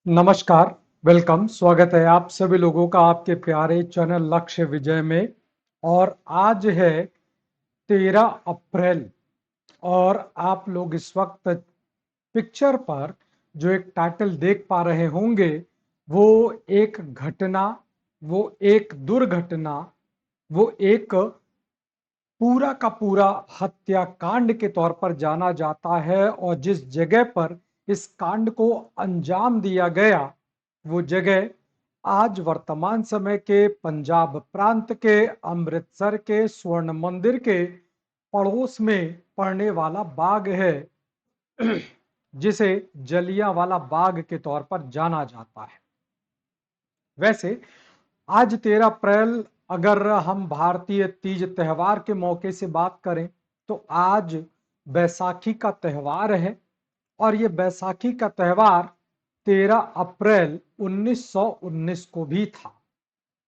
नमस्कार, वेलकम, स्वागत है आप सभी लोगों का आपके प्यारे चैनल लक्ष्य विजय में। और आज है 13 अप्रैल और आप लोग इस वक्त पिक्चर पर जो एक टाइटल देख पा रहे होंगे, वो एक घटना, वो एक दुर्घटना, वो एक पूरा का पूरा हत्याकांड के तौर पर जाना जाता है। और जिस जगह पर इस कांड को अंजाम दिया गया, वो जगह आज वर्तमान समय के पंजाब प्रांत के अमृतसर के स्वर्ण मंदिर के पड़ोस में पड़ने वाला बाग है, जिसे जलियांवाला बाग के तौर पर जाना जाता है। वैसे आज 13 अप्रैल, अगर हम भारतीय तीज त्योहार के मौके से बात करें तो आज बैसाखी का त्योहार है। और ये बैसाखी का त्योहार 13 अप्रैल 1919 को भी था।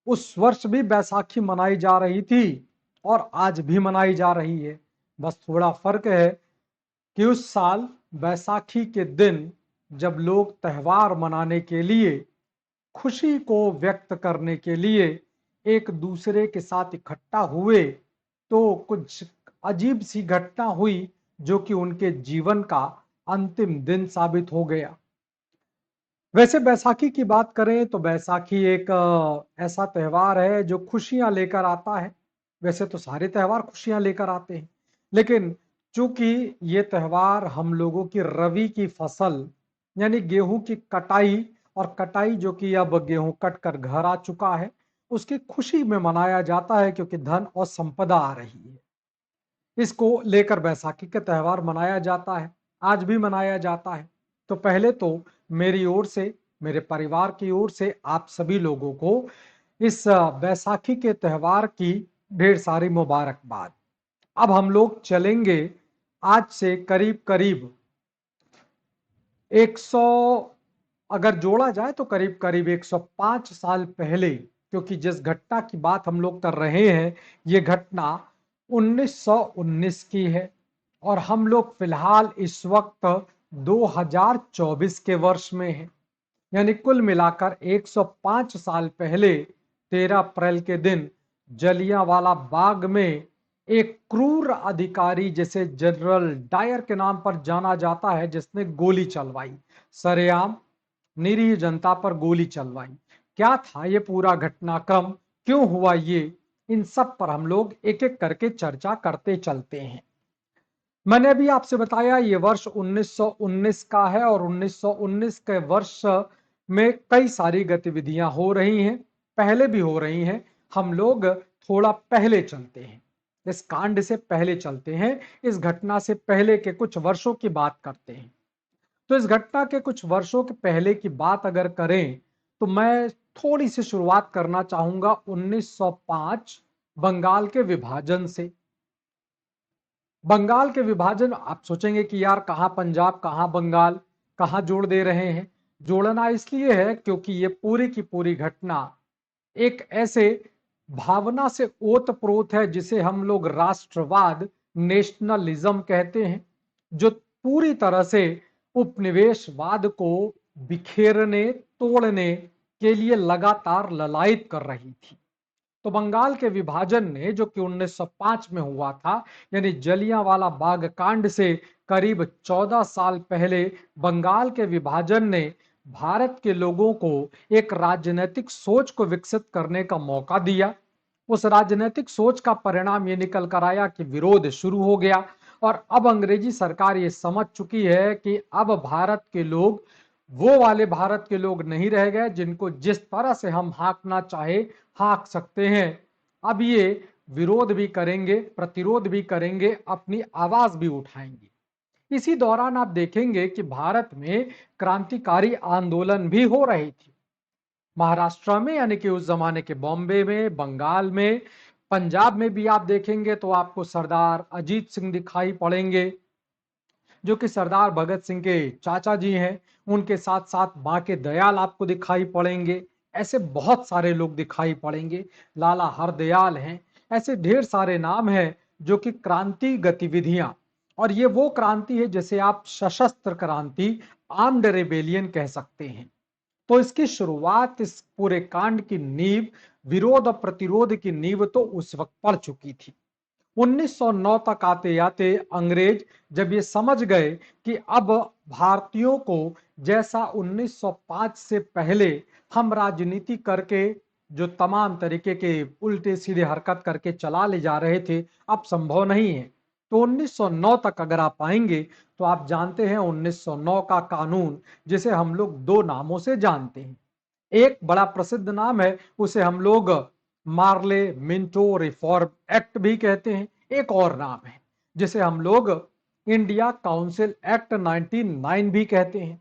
उस वर्ष भी बैसाखी मनाई जा रही थी और आज भी मनाई जा रही है। बस थोड़ा फर्क है कि उस साल बैसाखी के दिन जब लोग त्योहार मनाने के लिए, खुशी को व्यक्त करने के लिए एक दूसरे के साथ इकट्ठा हुए, तो कुछ अजीब सी घटना हुई जो कि उनके जीवन का अंतिम दिन साबित हो गया। वैसे बैसाखी की बात करें तो बैसाखी एक ऐसा त्योहार है जो खुशियां लेकर आता है। वैसे तो सारे त्योहार खुशियां लेकर आते हैं, लेकिन चूंकि ये त्योहार हम लोगों की रवि की फसल यानी गेहूं की कटाई, और कटाई जो कि अब गेहूं कट कर घर आ चुका है, उसकी खुशी में मनाया जाता है क्योंकि धन और संपदा आ रही है। इसको लेकर बैसाखी का त्योहार मनाया जाता है, आज भी मनाया जाता है। तो पहले तो मेरी ओर से, मेरे परिवार की ओर से आप सभी लोगों को इस बैसाखी के त्योहार की ढेर सारी मुबारकबाद। अब हम लोग चलेंगे आज से करीब करीब 100, अगर जोड़ा जाए तो करीब करीब 105 साल पहले, क्योंकि जिस घटना की बात हम लोग कर रहे हैं ये घटना 1919 की है। और हम लोग फिलहाल इस वक्त 2024 के वर्ष में हैं। यानी कुल मिलाकर 105 साल पहले 13 अप्रैल के दिन जलियांवाला बाग में एक क्रूर अधिकारी, जिसे जनरल डायर के नाम पर जाना जाता है, जिसने गोली चलवाई, सरेआम निरीह जनता पर गोली चलवाई। क्या था ये पूरा घटनाक्रम, क्यों हुआ ये, इन सब पर हम लोग एक एक करके चर्चा करते चलते हैं। मैंने अभी आपसे बताया ये वर्ष 1919 का है और 1919 के वर्ष में कई सारी गतिविधियां हो रही हैं, पहले भी हो रही हैं। हम लोग थोड़ा पहले चलते हैं, इस कांड से पहले चलते हैं, इस घटना से पहले के कुछ वर्षों की बात करते हैं। तो इस घटना के कुछ वर्षों के पहले की बात अगर करें तो मैं थोड़ी सी शुरुआत करना चाहूंगा 1905 बंगाल के विभाजन से। बंगाल के विभाजन, आप सोचेंगे कि यार कहां पंजाब कहां बंगाल, कहां जोड़ दे रहे हैं। जोड़ना इसलिए है क्योंकि ये पूरी की पूरी घटना एक ऐसे भावना से ओतप्रोत है जिसे हम लोग राष्ट्रवाद, नेशनलिज्म कहते हैं, जो पूरी तरह से उपनिवेशवाद को बिखेरने, तोड़ने के लिए लगातार ललायत कर रही थी। तो बंगाल के विभाजन ने, जो कि 1905 में हुआ था, यानी जलियांवाला बाग कांड से करीब 14 साल पहले बंगाल के विभाजन ने भारत के लोगों को एक राजनीतिक सोच को विकसित करने का मौका दिया। उस राजनीतिक सोच का परिणाम ये निकल कर आया कि विरोध शुरू हो गया। और अब अंग्रेजी सरकार ये समझ चुकी है कि अब भारत के लोग वो वाले भारत के लोग नहीं रह गए जिनको जिस तरह से हम हाँकना चाहे हाँक सकते हैं। अब ये विरोध भी करेंगे, प्रतिरोध भी करेंगे, अपनी आवाज भी उठाएंगे। इसी दौरान आप देखेंगे कि भारत में क्रांतिकारी आंदोलन भी हो रही थी। महाराष्ट्र में, यानी कि उस जमाने के बॉम्बे में, बंगाल में, पंजाब में भी आप देखेंगे तो आपको सरदार अजीत सिंह दिखाई पड़ेंगे, जो कि सरदार भगत सिंह के चाचा जी हैं। उनके साथ साथ बांके दयाल आपको दिखाई पड़ेंगे। ऐसे बहुत सारे लोग दिखाई पड़ेंगे, लाला हरदयाल हैं। ऐसे ढेर सारे नाम हैं जो कि क्रांति गतिविधियां, और ये वो क्रांति है जिसे आप सशस्त्र क्रांति, आर्म्ड रेबेलियन कह सकते हैं। तो इसकी शुरुआत, इस पूरे कांड की नींव, विरोध और प्रतिरोध की नींव तो उस वक्त पड़ चुकी थी। 1909 तक आते आते अंग्रेज जब ये समझ गए कि अब भारतीयों को, जैसा 1905 से पहले हम राजनीति करके जो तमाम तरीके के उल्टे सीधे हरकत करके चला ले जा रहे थे, अब संभव नहीं है। तो 1909 तक अगर आप आएंगे तो आप जानते हैं 1909 का कानून, जिसे हम लोग दो नामों से जानते हैं। एक बड़ा प्रसिद्ध नाम है, उसे हम लोग मार्ले मिंटो रिफॉर्म एक्ट भी कहते हैं। एक और नाम है जिसे हम लोग इंडिया काउंसिल एक्ट 1909 भी कहते हैं।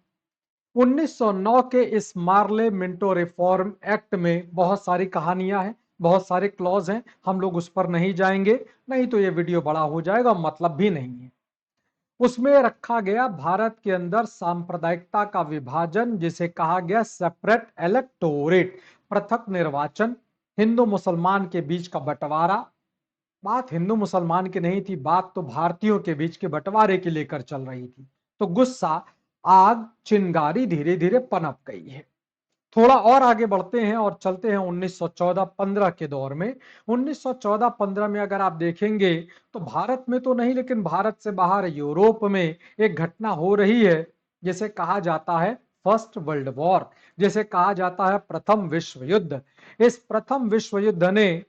1909 के इस मार्ले मिंटो रिफॉर्म एक्ट में बहुत सारी कहानियां हैं, बहुत सारे क्लॉज हैं, हम लोग उस पर नहीं जाएंगे, नहीं तो ये वीडियो बड़ा हो जाएगा, मतलब भी नहीं है। उसमें रखा गया भारत के अंदर सांप्रदायिकता का विभाजन, जिसे कहा गया सेपरेट इलेक्टोरेट, पृथक निर्वाचन, हिंदू मुसलमान के बीच का बंटवारा। बात हिंदू मुसलमान की नहीं थी, बात तो भारतीयों के बीच के बंटवारे की लेकर चल रही थी। तो गुस्सा, आग, चिंगारी धीरे धीरे पनप गई है। थोड़ा और आगे बढ़ते हैं और चलते हैं 1914-15 के दौर में। 1914-15 में अगर आप देखेंगे तो भारत में तो नहीं, लेकिन भारत से बाहर यूरोप में एक घटना हो रही है जिसे कहा जाता है फर्स्ट वर्ल्ड वॉर, जिसे कहा जाता है प्रथम विश्व युद्ध। इस प्रथम विश्व युद्ध ने,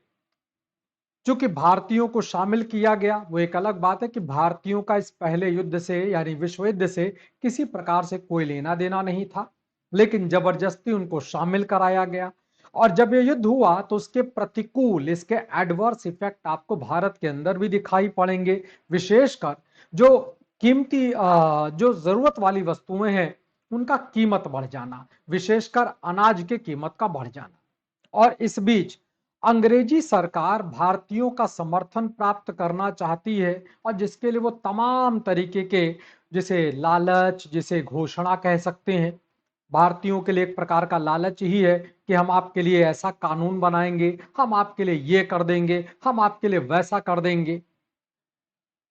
चूंकि भारतीयों को शामिल किया गया, वो एक अलग बात है कि भारतीयों का इस पहले युद्ध से यानी विश्व युद्ध से किसी प्रकार से कोई लेना देना नहीं था, लेकिन जबरदस्ती उनको शामिल कराया गया। और जब ये युद्ध हुआ तो उसके प्रतिकूल, इसके एडवर्स इफेक्ट आपको भारत के अंदर भी दिखाई पड़ेंगे। विशेषकर जो कीमती जो जरूरत वाली वस्तुएं हैं उनका कीमत बढ़ जाना, विशेषकर अनाज की कीमत का बढ़ जाना। और इस बीच अंग्रेजी सरकार भारतीयों का समर्थन प्राप्त करना चाहती है, और जिसके लिए वो तमाम तरीके के, जिसे लालच, जिसे घोषणा कह सकते हैं, भारतीयों के लिए एक प्रकार का लालच ही है कि हम आपके लिए ऐसा कानून बनाएंगे, हम आपके लिए ये कर देंगे, हम आपके लिए वैसा कर देंगे।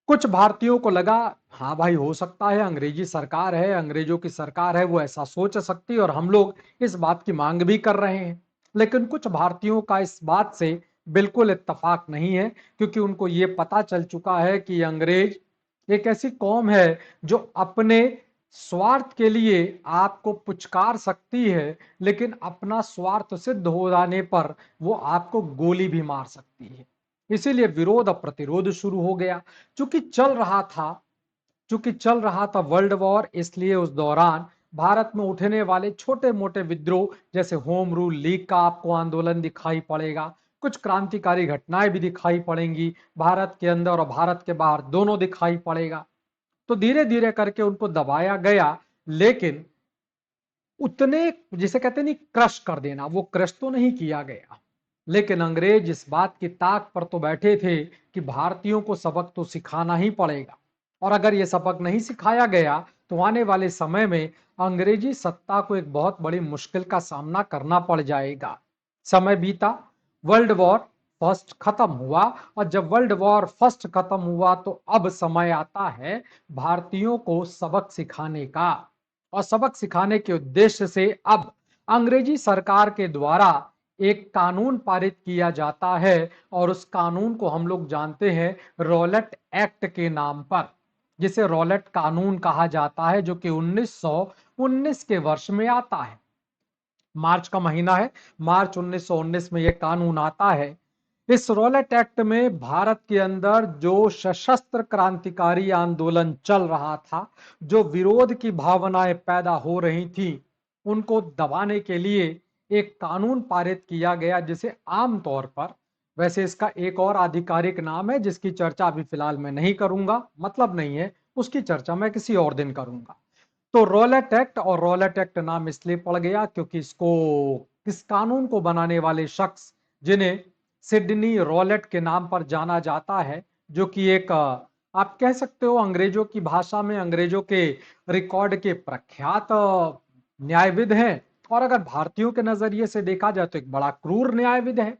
कुछ भारतीयों को लगा, हाँ भाई, हो सकता है, अंग्रेजी सरकार है, अंग्रेजों की सरकार है, वो ऐसा सोच सकती है और हम लोग इस बात की मांग भी कर रहे हैं। लेकिन कुछ भारतीयों का इस बात से बिल्कुल इत्तेफाक नहीं है, क्योंकि उनको ये पता चल चुका है कि अंग्रेज एक ऐसी कौम है जो अपने स्वार्थ के लिए आपको पुचकार सकती है, लेकिन अपना स्वार्थ सिद्ध हो जाने पर वो आपको गोली भी मार सकती है। इसीलिए विरोध और प्रतिरोध शुरू हो गया। चूंकि चल रहा था चूंकि चल रहा था वर्ल्ड वॉर, इसलिए उस दौरान भारत में उठने वाले छोटे मोटे विद्रोह, जैसे होम रूल लीग का आपको आंदोलन दिखाई पड़ेगा, कुछ क्रांतिकारी घटनाएं भी दिखाई पड़ेंगी, भारत के अंदर और भारत के बाहर दोनों दिखाई पड़ेगा। तो धीरे धीरे करके उनको दबाया गया, लेकिन उतने, जिसे कहते नहीं क्रश कर देना, वो क्रश तो नहीं किया गया। लेकिन अंग्रेज इस बात की ताक पर तो बैठे थे कि भारतीयों को सबक तो सिखाना ही पड़ेगा, और अगर ये सबक नहीं सिखाया गया तो आने वाले समय में अंग्रेजी सत्ता को एक बहुत बड़ी मुश्किल का सामना करना पड़ जाएगा। समय बीता, वर्ल्ड वॉर फर्स्ट खत्म हुआ, और जब वर्ल्ड वॉर फर्स्ट खत्म हुआ तो अब समय आता है भारतीयों को सबक सिखाने का। और सबक सिखाने के उद्देश्य से अब अंग्रेजी सरकार के द्वारा एक कानून पारित किया जाता है, और उस कानून को हम लोग जानते हैं रॉलेट एक्ट के नाम पर, जिसे रॉलेट कानून कहा जाता है, जो कि 1919 के वर्ष में आता है। मार्च का महीना है, मार्च 1919 में यह कानून आता है। इस रॉलेट एक्ट में भारत के अंदर जो सशस्त्र क्रांतिकारी आंदोलन चल रहा था, जो विरोध की भावनाएं पैदा हो रही थी, उनको दबाने के लिए एक कानून पारित किया गया, जिसे आमतौर पर, वैसे इसका एक और आधिकारिक नाम है जिसकी चर्चा अभी फिलहाल मैं नहीं करूंगा, मतलब नहीं है, उसकी चर्चा मैं किसी और दिन करूंगा। तो रॉलेट एक्ट, और रॉलेट एक्ट नाम इसलिए पड़ गया क्योंकि इस कानून को बनाने वाले शख्स, जिन्हें सिडनी रॉलेट के नाम पर जाना जाता है, जो कि एक आप कह सकते हो अंग्रेजों की भाषा में अंग्रेजों के रिकॉर्ड के प्रख्यात न्यायविद हैं, और अगर भारतीयों के नजरिए से देखा जाए तो एक बड़ा क्रूर न्यायविद है,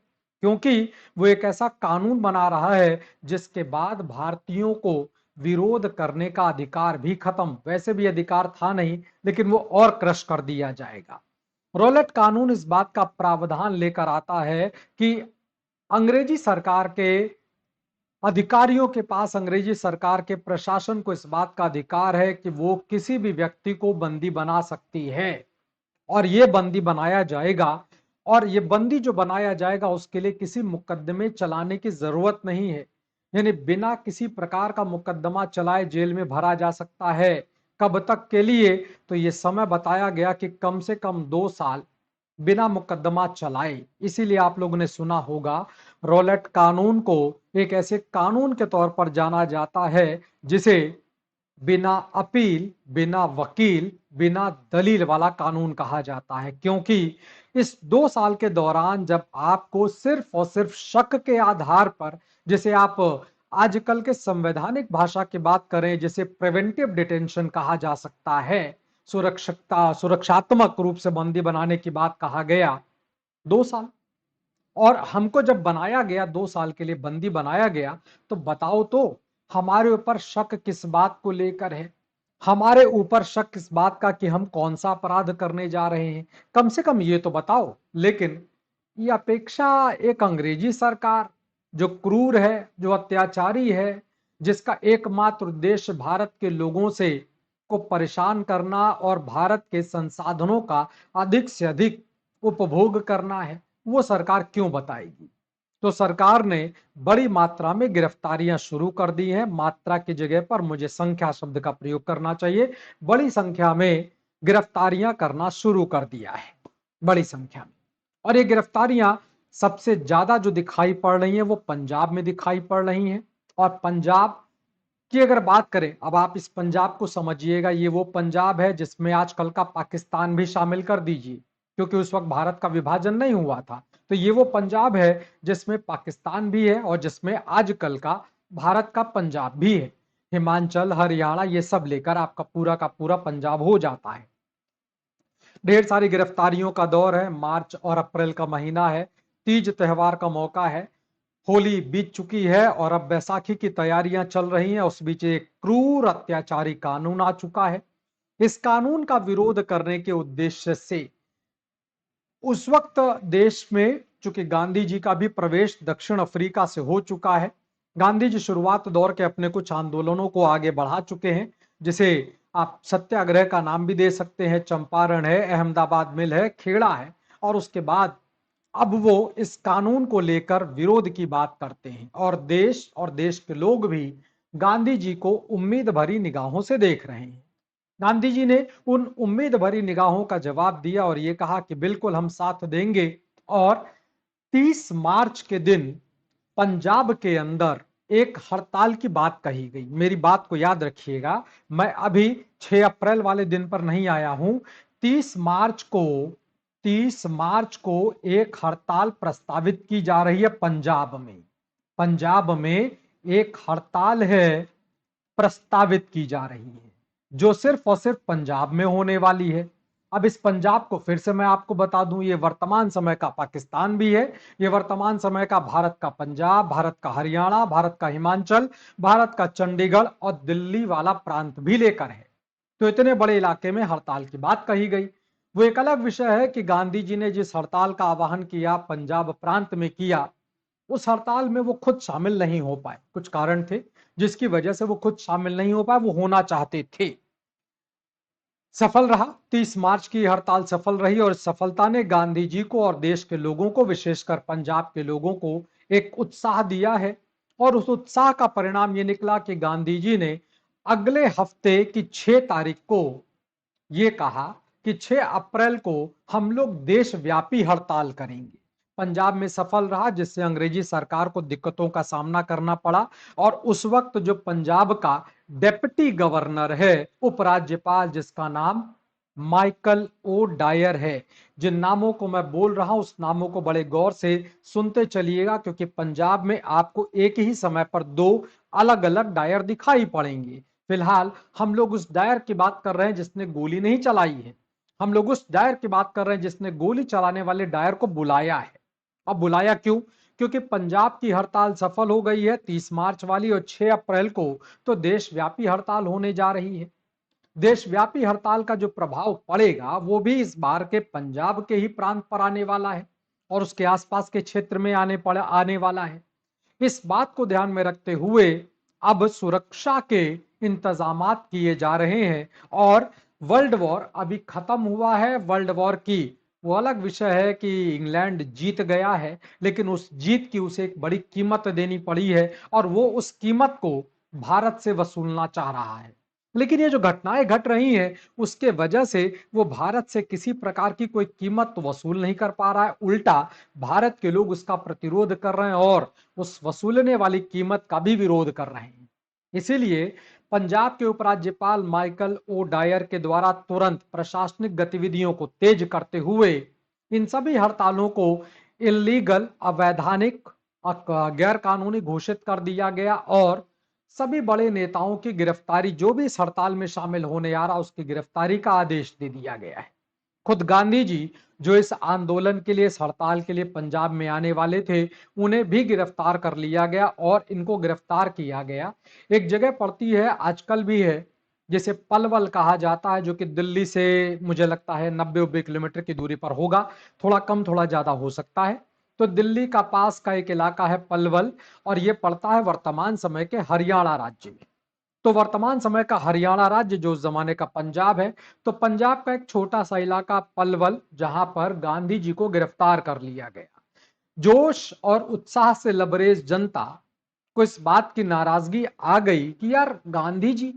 क्योंकि वो एक ऐसा कानून बना रहा है जिसके बाद भारतीयों को विरोध करने का अधिकार भी खत्म, वैसे भी अधिकार था नहीं, लेकिन वो और क्रश कर दिया जाएगा। रॉलेट कानून इस बात का प्रावधान लेकर आता है कि अंग्रेजी सरकार के अधिकारियों के पास, अंग्रेजी सरकार के प्रशासन को इस बात का अधिकार है कि वो किसी भी व्यक्ति को बंदी बना सकती है, और ये बंदी बनाया जाएगा। और ये बंदी जो बनाया जाएगा उसके लिए किसी मुकदमे चलाने की जरूरत नहीं है, यानी बिना किसी प्रकार का मुकदमा चलाए जेल में भरा जा सकता है। कब तक के लिए? तो ये समय बताया गया कि कम से कम 2 साल बिना मुकदमा चलाए। इसीलिए आप लोगों ने सुना होगा, रॉलेट कानून को एक ऐसे कानून के तौर पर जाना जाता है जिसे बिना अपील, बिना वकील, बिना दलील वाला कानून कहा जाता है। क्योंकि इस 2 साल के दौरान जब आपको सिर्फ और सिर्फ शक के आधार पर, जिसे आप आजकल के संवैधानिक भाषा की बात करें जिसे प्रिवेंटिव डिटेंशन कहा जा सकता है, सुरक्षात्मक रूप से बंदी बनाने की बात कहा गया, 2 साल। और हमको जब बनाया गया 2 साल के लिए बंदी बनाया गया, तो बताओ तो हमारे ऊपर शक किस बात को लेकर है? हमारे ऊपर शक किस बात का कि हम कौन सा अपराध करने जा रहे हैं? कम से कम ये तो बताओ। लेकिन ये अपेक्षा एक अंग्रेजी सरकार, जो क्रूर है, जो अत्याचारी है, जिसका एकमात्र उद्देश्य भारत के लोगों से को परेशान करना और भारत के संसाधनों का अधिक से अधिक उपभोग करना है, वो सरकार क्यों बताएगी? तो सरकार ने बड़ी मात्रा में गिरफ्तारियां शुरू कर दी हैं। मात्रा की जगह पर मुझे संख्या शब्द का प्रयोग करना चाहिए। बड़ी संख्या में गिरफ्तारियां करना शुरू कर दिया है, बड़ी संख्या में। और ये गिरफ्तारियां सबसे ज्यादा जो दिखाई पड़ रही हैं वो पंजाब में दिखाई पड़ रही हैं। और पंजाब की अगर बात करें, अब आप इस पंजाब को समझिएगा, ये वो पंजाब है जिसमें आजकल का पाकिस्तान भी शामिल कर दीजिए, क्योंकि उस वक्त भारत का विभाजन नहीं हुआ था। तो ये वो पंजाब है जिसमें पाकिस्तान भी है और जिसमें आजकल का भारत का पंजाब भी है। हिमाचल, हरियाणा, ये सब लेकर आपका पूरा का पूरा पंजाब हो जाता है। ढेर सारी गिरफ्तारियों का दौर है। मार्च और अप्रैल का महीना है, तीज त्योहार का मौका है, होली बीत चुकी है और अब बैसाखी की तैयारियां चल रही हैं। उस बीच एक क्रूर अत्याचारी कानून आ चुका है। इस कानून का विरोध करने के उद्देश्य से उस वक्त देश में, चूंकि गांधी जी का भी प्रवेश दक्षिण अफ्रीका से हो चुका है, गांधी जी शुरुआत दौर के अपने कुछ आंदोलनों को आगे बढ़ा चुके हैं, जिसे आप सत्याग्रह का नाम भी दे सकते हैं। चंपारण है, अहमदाबाद मिल है, खेड़ा है। और उसके बाद अब वो इस कानून को लेकर विरोध की बात करते हैं, और देश के लोग भी गांधी जी को उम्मीद भरी निगाहों से देख रहे हैं। गांधी जी ने उन उम्मीद भरी निगाहों का जवाब दिया और ये कहा कि बिल्कुल हम साथ देंगे। और 30 मार्च के दिन पंजाब के अंदर एक हड़ताल की बात कही गई। मेरी बात को याद रखिएगा, मैं अभी 6 अप्रैल वाले दिन पर नहीं आया हूं। 30 मार्च को 30 मार्च को एक हड़ताल प्रस्तावित की जा रही है पंजाब में। पंजाब में एक हड़ताल है, प्रस्तावित की जा रही है, जो सिर्फ और सिर्फ पंजाब में होने वाली है। अब इस पंजाब को फिर से मैं आपको बता दूं, ये वर्तमान समय का पाकिस्तान भी है, ये वर्तमान समय का भारत का पंजाब, भारत का हरियाणा, भारत का हिमाचल, भारत का चंडीगढ़ और दिल्ली वाला प्रांत भी लेकर है। तो इतने बड़े इलाके में हड़ताल की बात कही गई। वो एक अलग विषय है कि गांधी जी ने जिस हड़ताल का आह्वान किया, पंजाब प्रांत में किया, उस हड़ताल में वो खुद शामिल नहीं हो पाए। कुछ कारण थे जिसकी वजह से वो खुद शामिल नहीं हो पाए, वो होना चाहते थे। सफल रहा, 30 मार्च की हड़ताल सफल रही और सफलता ने गांधी जी को और देश के लोगों को, विशेषकर पंजाब के लोगों को एक उत्साह दिया है। और उस उत्साह का परिणाम ये निकला कि गांधी जी ने अगले हफ्ते की 6 तारीख को ये कहा कि 6 अप्रैल को हम लोग देशव्यापी हड़ताल करेंगे। पंजाब में सफल रहा, जिससे अंग्रेजी सरकार को दिक्कतों का सामना करना पड़ा। और उस वक्त जो पंजाब का डेप्यूटी गवर्नर है, उपराज्यपाल, जिसका नाम माइकल ओ डायर है। जिन नामों को मैं बोल रहा हूं उस नामों को बड़े गौर से सुनते चलिएगा, क्योंकि पंजाब में आपको एक ही समय पर 2 अलग अलग डायर दिखाई पड़ेंगे। फिलहाल हम लोग उस डायर की बात कर रहे हैं जिसने गोली नहीं चलाई है। हम लोग उस डायर की बात कर रहे हैं जिसने गोली चलाने वाले डायर को बुलाया है। अब बुलाया क्यों? क्योंकि पंजाब की हड़ताल सफल हो गई है 30 मार्च वाली, और 6 अप्रैल को तो देशव्यापी हड़ताल होने जा रही है। देशव्यापी हड़ताल का जो प्रभाव पड़ेगा वो भी इस बार के पंजाब के ही प्रांत पर आने वाला है और उसके आसपास के क्षेत्र में आने वाला है। इस बात को ध्यान में रखते हुए अब सुरक्षा के इंतजामात किए जा रहे हैं और वर्ल्ड वॉर अभी खत्म हुआ है। वर्ल्ड वॉर की वो अलग विषय है कि इंग्लैंड जीत गया है, लेकिन उस जीत की उसे एक बड़ी कीमत देनी पड़ी है और वो उस कीमत को भारत से वसूलना चाह रहा है। लेकिन ये जो घटनाएं घट रही हैं उसके वजह से वो भारत से किसी प्रकार की कोई कीमत तो वसूल नहीं कर पा रहा है, उल्टा भारत के लोग उसका प्रतिरोध कर रहे हैं और उस वसूलने वाली कीमत का भी विरोध कर रहे हैं। इसीलिए पंजाब के उपराज्यपाल माइकल ओ डायर के द्वारा तुरंत प्रशासनिक गतिविधियों को तेज करते हुए इन सभी हड़तालों को इलीगल, अवैधानिक, गैर कानूनी घोषित कर दिया गया और सभी बड़े नेताओं की गिरफ्तारी, जो भी इस हड़ताल में शामिल होने आ रहा उसकी गिरफ्तारी का आदेश दे दिया गया है। खुद गांधी जी जो इस आंदोलन के लिए, इस हड़ताल के लिए पंजाब में आने वाले थे, उन्हें भी गिरफ्तार कर लिया गया और इनको गिरफ्तार किया गया। एक जगह पड़ती है, आजकल भी है, जिसे पलवल कहा जाता है, जो कि दिल्ली से मुझे लगता है 90 किलोमीटर की दूरी पर होगा, थोड़ा कम थोड़ा ज्यादा हो सकता है। तो दिल्ली का पास का एक इलाका है पलवल और ये पड़ता है वर्तमान समय के हरियाणा राज्य में। तो वर्तमान समय का हरियाणा राज्य जो उस जमाने का पंजाब है, तो पंजाब का एक छोटा सा इलाका पलवल, जहां पर गांधी जी को गिरफ्तार कर लिया गया। जोश और उत्साह से लबरेज जनता को इस बात की नाराजगी आ गई कि यार गांधी जी,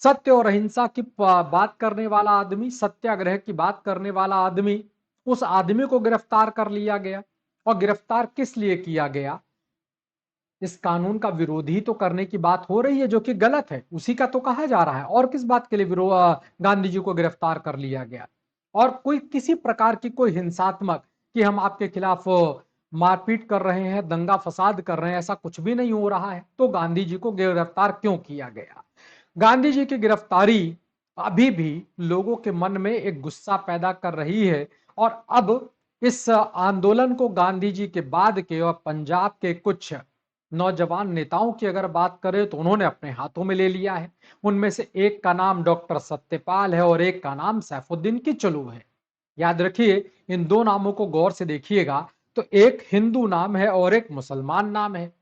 सत्य और अहिंसा की बात करने वाला आदमी, सत्याग्रह की बात करने वाला आदमी, उस आदमी को गिरफ्तार कर लिया गया। और गिरफ्तार किस लिए किया गया? इस कानून का विरोध ही तो करने की बात हो रही है, जो कि गलत है, उसी का तो कहा जा रहा है। और किस बात के लिए गांधी जी को गिरफ्तार कर लिया गया? और कोई किसी प्रकार की कोई हिंसात्मक कि हम आपके खिलाफ मारपीट कर रहे हैं, दंगा फसाद कर रहे हैं, ऐसा कुछ भी नहीं हो रहा है। तो गांधी जी को गिरफ्तार क्यों किया गया? गांधी जी की गिरफ्तारी अभी भी लोगों के मन में एक गुस्सा पैदा कर रही है और अब इस आंदोलन को गांधी जी के बाद के और पंजाब के कुछ नौजवान नेताओं की अगर बात करें तो उन्होंने अपने हाथों में ले लिया है। उनमें से एक का नाम डॉक्टर सत्यपाल है और एक का नाम सैफुद्दीन किचलू है। याद रखिए, इन दो नामों को गौर से देखिएगा तो एक हिंदू नाम है और एक मुसलमान नाम है।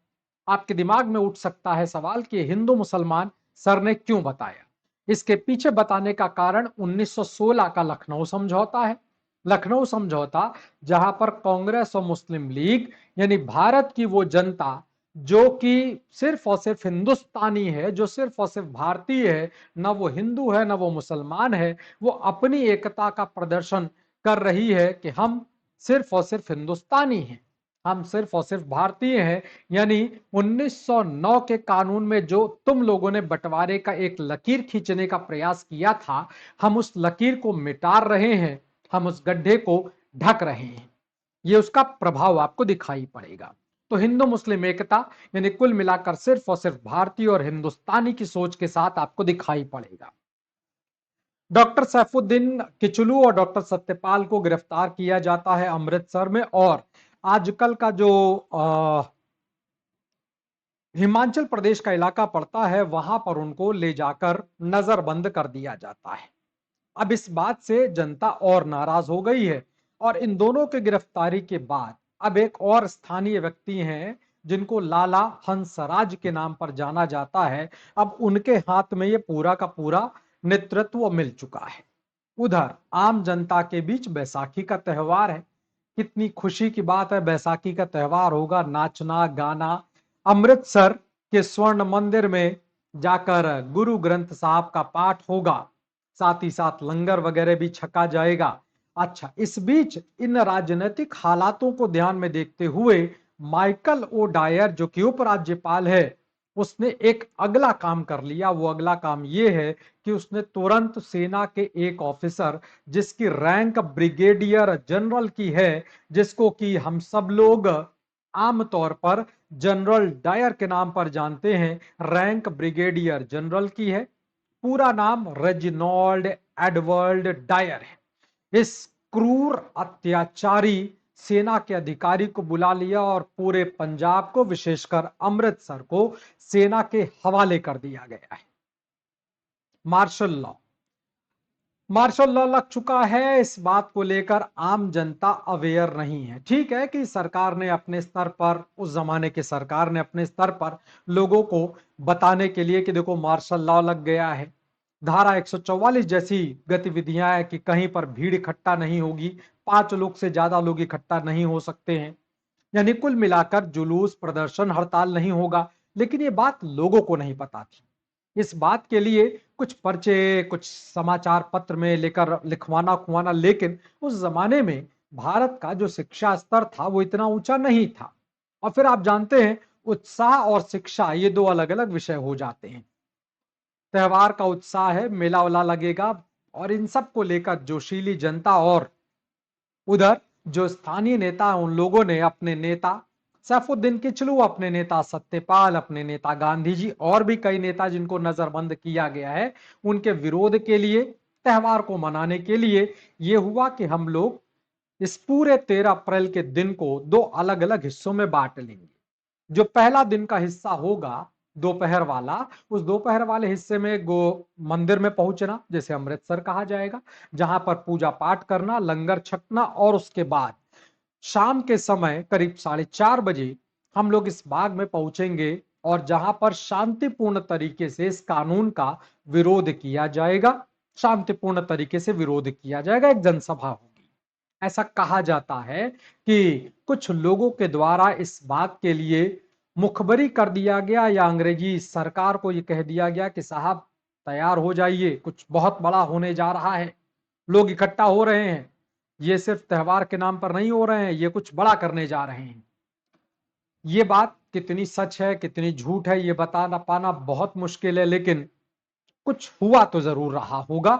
आपके दिमाग में उठ सकता है सवाल कि हिंदू मुसलमान सर ने क्यों बताया? इसके पीछे बताने का कारण 1916 का लखनऊ समझौता है। लखनऊ समझौता, जहां पर कांग्रेस और मुस्लिम लीग, यानी भारत की वो जनता जो कि सिर्फ और सिर्फ हिंदुस्तानी है, जो सिर्फ और सिर्फ भारतीय है, ना वो हिंदू है ना वो मुसलमान है, वो अपनी एकता का प्रदर्शन कर रही है कि हम सिर्फ और सिर्फ हिंदुस्तानी हैं, हम सिर्फ और सिर्फ भारतीय हैं। यानी 1909 के कानून में जो तुम लोगों ने बंटवारे का एक लकीर खींचने का प्रयास किया था, हम उस लकीर को मिटा रहे हैं, हम उस गड्ढे को ढक रहे हैं। ये उसका प्रभाव आपको दिखाई पड़ेगा। तो हिंदू मुस्लिम एकता यानी कुल मिलाकर सिर्फ और सिर्फ भारतीय और हिंदुस्तानी की सोच के साथ आपको दिखाई पड़ेगा। डॉक्टर सैफुद्दीन किचलू और डॉक्टर सत्यपाल को गिरफ्तार किया जाता है अमृतसर में और आजकल का जो हिमाचल प्रदेश का इलाका पड़ता है, वहां पर उनको ले जाकर नजरबंद कर दिया जाता है। अब इस बात से जनता और नाराज हो गई है और इन दोनों की गिरफ्तारी के बाद अब एक और स्थानीय व्यक्ति हैं जिनको लाला हंसराज के नाम पर जाना जाता है, अब उनके हाथ में ये पूरा का पूरा नेतृत्व मिल चुका है। उधर आम जनता के बीच बैसाखी का त्योहार है। कितनी खुशी की बात है, बैसाखी का त्योहार होगा, नाचना गाना, अमृतसर के स्वर्ण मंदिर में जाकर गुरु ग्रंथ साहब का पाठ होगा, साथ ही साथ लंगर वगैरह भी छका जाएगा। अच्छा, इस बीच इन राजनीतिक हालातों को ध्यान में देखते हुए माइकल ओ डायर जो कि उपराज्यपाल है, उसने एक अगला काम कर लिया। वो अगला काम ये है कि उसने तुरंत सेना के एक ऑफिसर जिसकी रैंक ब्रिगेडियर जनरल की है, जिसको कि हम सब लोग आमतौर पर जनरल डायर के नाम पर जानते हैं, रैंक ब्रिगेडियर जनरल की है, पूरा नाम रेजिनॉल्ड एडवर्ड डायर है। इस क्रूर अत्याचारी सेना के अधिकारी को बुला लिया और पूरे पंजाब को, विशेषकर अमृतसर को सेना के हवाले कर दिया गया है। मार्शल लॉ, मार्शल लॉ लग चुका है, इस बात को लेकर आम जनता अवेयर नहीं है। ठीक है कि सरकार ने अपने स्तर पर, उस जमाने की सरकार ने अपने स्तर पर लोगों को बताने के लिए कि देखो मार्शल लॉ लग गया है, धारा 144 जैसी गतिविधियां है कि कहीं पर भीड़ इकट्ठा नहीं होगी, 5 लोग से ज्यादा लोग इकट्ठा नहीं हो सकते हैं, यानी कुल मिलाकर जुलूस, प्रदर्शन, हड़ताल नहीं होगा। लेकिन ये बात लोगों को नहीं पता थी। इस बात के लिए कुछ पर्चे, कुछ समाचार पत्र में लेकर लिखवाना खुआना, लेकिन उस जमाने में भारत का जो शिक्षा स्तर था वो इतना ऊंचा नहीं था। और फिर आप जानते हैं, उत्साह और शिक्षा ये दो अलग अलग विषय हो जाते हैं। त्योहार का उत्साह है, मेला वेला लगेगा, और इन सब को लेकर जोशीली जनता, और उधर जो स्थानीय नेता, उन लोगों ने अपने नेता सैफुद्दीन किचलू, अपने नेता सत्यपाल, अपने नेता गांधी जी, और भी कई नेता जिनको नजरबंद किया गया है, उनके विरोध के लिए, त्योहार को मनाने के लिए ये हुआ कि हम लोग इस पूरे 13 अप्रैल के दिन को दो अलग अलग हिस्सों में बांट लेंगे। जो पहला दिन का हिस्सा होगा, दोपहर वाला, उस दोपहर वाले हिस्से में गो मंदिर में पहुंचना, जैसे अमृतसर कहा जाएगा, जहां पर पूजा पाठ करना, लंगर छकना, और उसके बाद शाम के समय करीब 4:30 बजे हम लोग इस बाग में पहुंचेंगे, और जहां पर शांतिपूर्ण तरीके से इस कानून का विरोध किया जाएगा, शांतिपूर्ण तरीके से विरोध किया जाएगा, एक जनसभा होगी। ऐसा कहा जाता है कि कुछ लोगों के द्वारा इस बात के लिए मुखबरी कर दिया गया, या अंग्रेजी सरकार को यह कह दिया गया कि साहब तैयार हो जाइए, कुछ बहुत बड़ा होने जा रहा है, लोग इकट्ठा हो रहे हैं, ये सिर्फ त्योहार के नाम पर नहीं हो रहे हैं, ये कुछ बड़ा करने जा रहे हैं। ये बात कितनी सच है कितनी झूठ है ये बताना पाना बहुत मुश्किल है, लेकिन कुछ हुआ तो जरूर रहा होगा,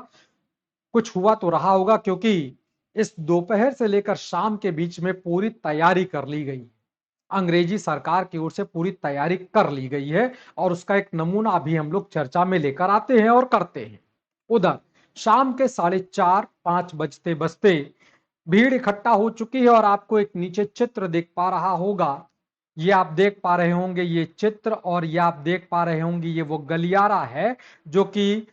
कुछ हुआ तो रहा होगा, क्योंकि इस दोपहर से लेकर शाम के बीच में पूरी तैयारी कर ली गई, अंग्रेजी सरकार की ओर से पूरी तैयारी कर ली गई है, और उसका एक नमूना अभी हम लोग चर्चा में लेकर आते हैं और करते हैं। उधर शाम के 4:30-5 बजते बजते भीड़ इकट्ठा हो चुकी है, और आपको एक नीचे चित्र देख पा रहा होगा, ये आप देख पा रहे होंगे ये चित्र, और ये आप देख पा रहे होंगे ये वो गलियारा है जो कि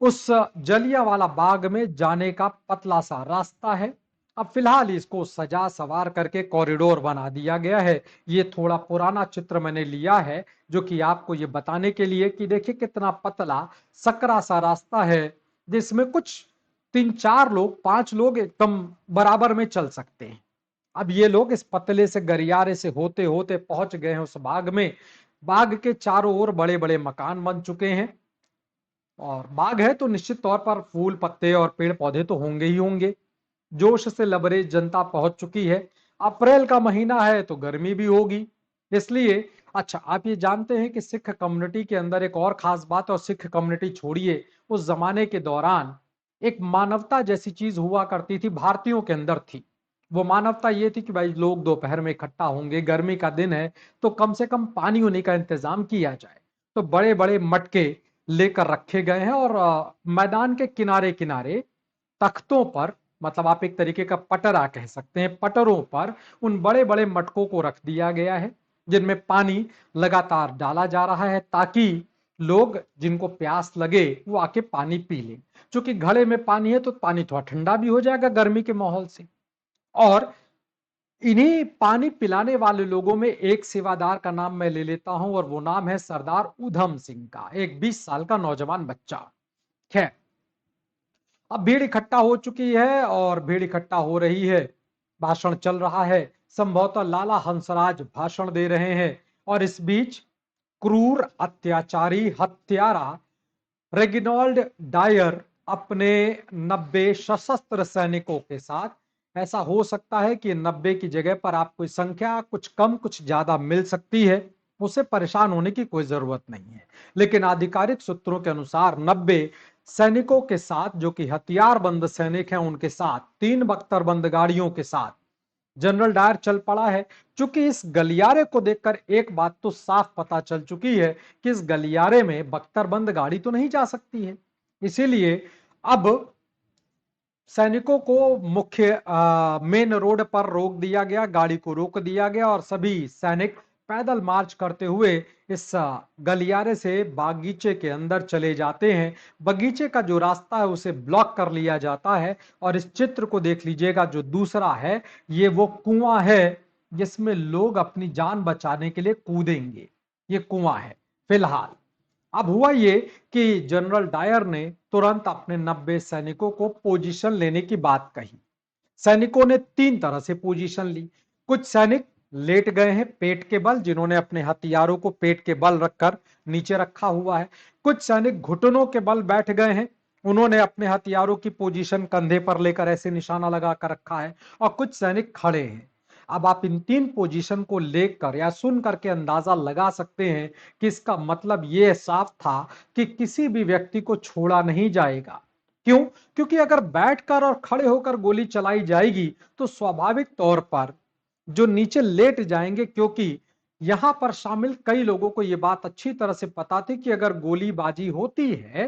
उस जलियांवाला बाग में जाने का पतला सा रास्ता है। अब फिलहाल इसको सजा सवार करके कॉरिडोर बना दिया गया है। ये थोड़ा पुराना चित्र मैंने लिया है, जो कि आपको ये बताने के लिए कि देखिए कितना पतला सकरा सा रास्ता है, जिसमें कुछ 3-4 लोग, 5 लोग एकदम बराबर में चल सकते हैं। अब ये लोग इस पतले से गलियारे से होते होते पहुंच गए हैं उस बाग में। बाग के चारों ओर बड़े बड़े मकान बन चुके हैं, और बाग है तो निश्चित तौर पर फूल पत्ते और पेड़ पौधे तो होंगे ही होंगे। जोश से लबरेज जनता पहुंच चुकी है। अप्रैल का महीना है तो गर्मी भी होगी, इसलिए अच्छा, आप ये जानते हैं कि सिख कम्युनिटी के अंदर एक और खास बात, और सिख कम्युनिटी छोड़िए, उस जमाने के दौरान एक मानवता जैसी चीज हुआ करती थी, भारतीयों के अंदर थी। वो मानवता ये थी कि भाई लोग दोपहर में इकट्ठा होंगे, गर्मी का दिन है, तो कम से कम पानी होने का इंतजाम किया जाए। तो बड़े बड़े मटके लेकर रखे गए हैं, और मैदान के किनारे किनारे तख्तों पर, मतलब आप एक तरीके का पटरा कह सकते हैं, पटरों पर उन बड़े बड़े मटकों को रख दिया गया है, जिनमें पानी लगातार डाला जा रहा है, ताकि लोग जिनको प्यास लगे वो आके पानी पी लें। क्योंकि घड़े में पानी है तो पानी थोड़ा ठंडा भी हो जाएगा गर्मी के माहौल से। और इन्हीं पानी पिलाने वाले लोगों में एक सेवादार का नाम मैं ले लेता हूं, और वो नाम है सरदार उधम सिंह का, एक 20 साल का नौजवान बच्चा। खैर, अब भीड़ इकट्ठा हो चुकी है, और भीड़ इकट्ठा हो रही है, भाषण चल रहा है, संभवतः लाला हंसराज भाषण दे रहे हैं, और इस बीच क्रूर अत्याचारी हत्यारा रेगिनॉल्ड डायर अपने 90 सशस्त्र सैनिकों के साथ, ऐसा हो सकता है कि 90 की जगह पर आपको संख्या कुछ कम कुछ ज्यादा मिल सकती है, उससे परेशान होने की कोई जरूरत नहीं है। लेकिन आधिकारिक सूत्रों के अनुसार 90 सैनिकों के साथ, जो कि हथियारबंद सैनिक हैं, उनके साथ 3 बख्तरबंद गाड़ियों के साथ जनरल डायर चल पड़ा है। चूंकि इस गलियारे को देखकर एक बात तो साफ पता चल चुकी है कि इस गलियारे में बख्तरबंद गाड़ी तो नहीं जा सकती है, इसीलिए अब सैनिकों को मुख्य मेन रोड पर रोक दिया गया, गाड़ी को रोक दिया गया, और सभी सैनिक पैदल मार्च करते हुए इस गलियारे से बागीचे के अंदर चले जाते हैं। बगीचे का जो रास्ता है उसे ब्लॉक कर लिया जाता है और इस चित्र को देख लीजिएगा, जो दूसरा है ये वो कुआं है जिसमें लोग अपनी जान बचाने के लिए कूदेंगे। ये कुआं है फिलहाल। अब हुआ ये कि जनरल डायर ने तुरंत अपने 90 सैनिकों को पोजीशन लेने की बात कही। सैनिकों ने 3 तरह से पोजीशन ली। कुछ सैनिक लेट गए हैं पेट के बल, जिन्होंने अपने हथियारों को पेट के बल रखकर नीचे रखा हुआ है। कुछ सैनिक घुटनों के बल बैठ गए हैं, उन्होंने अपने हथियारों की पोजीशन कंधे पर लेकर ऐसे निशाना लगाकर रखा है। और कुछ सैनिक खड़े हैं। अब आप इन 3 पोजीशन को लेकर या सुन करके अंदाजा लगा सकते हैं कि इसका मतलब यह साफ था कि किसी भी व्यक्ति को छोड़ा नहीं जाएगा। क्यों? क्योंकि अगर बैठकर और खड़े होकर गोली चलाई जाएगी तो स्वाभाविक तौर पर जो नीचे लेट जाएंगे, क्योंकि यहां पर शामिल कई लोगों को यह बात अच्छी तरह से पता थी कि अगर गोलीबाजी होती है,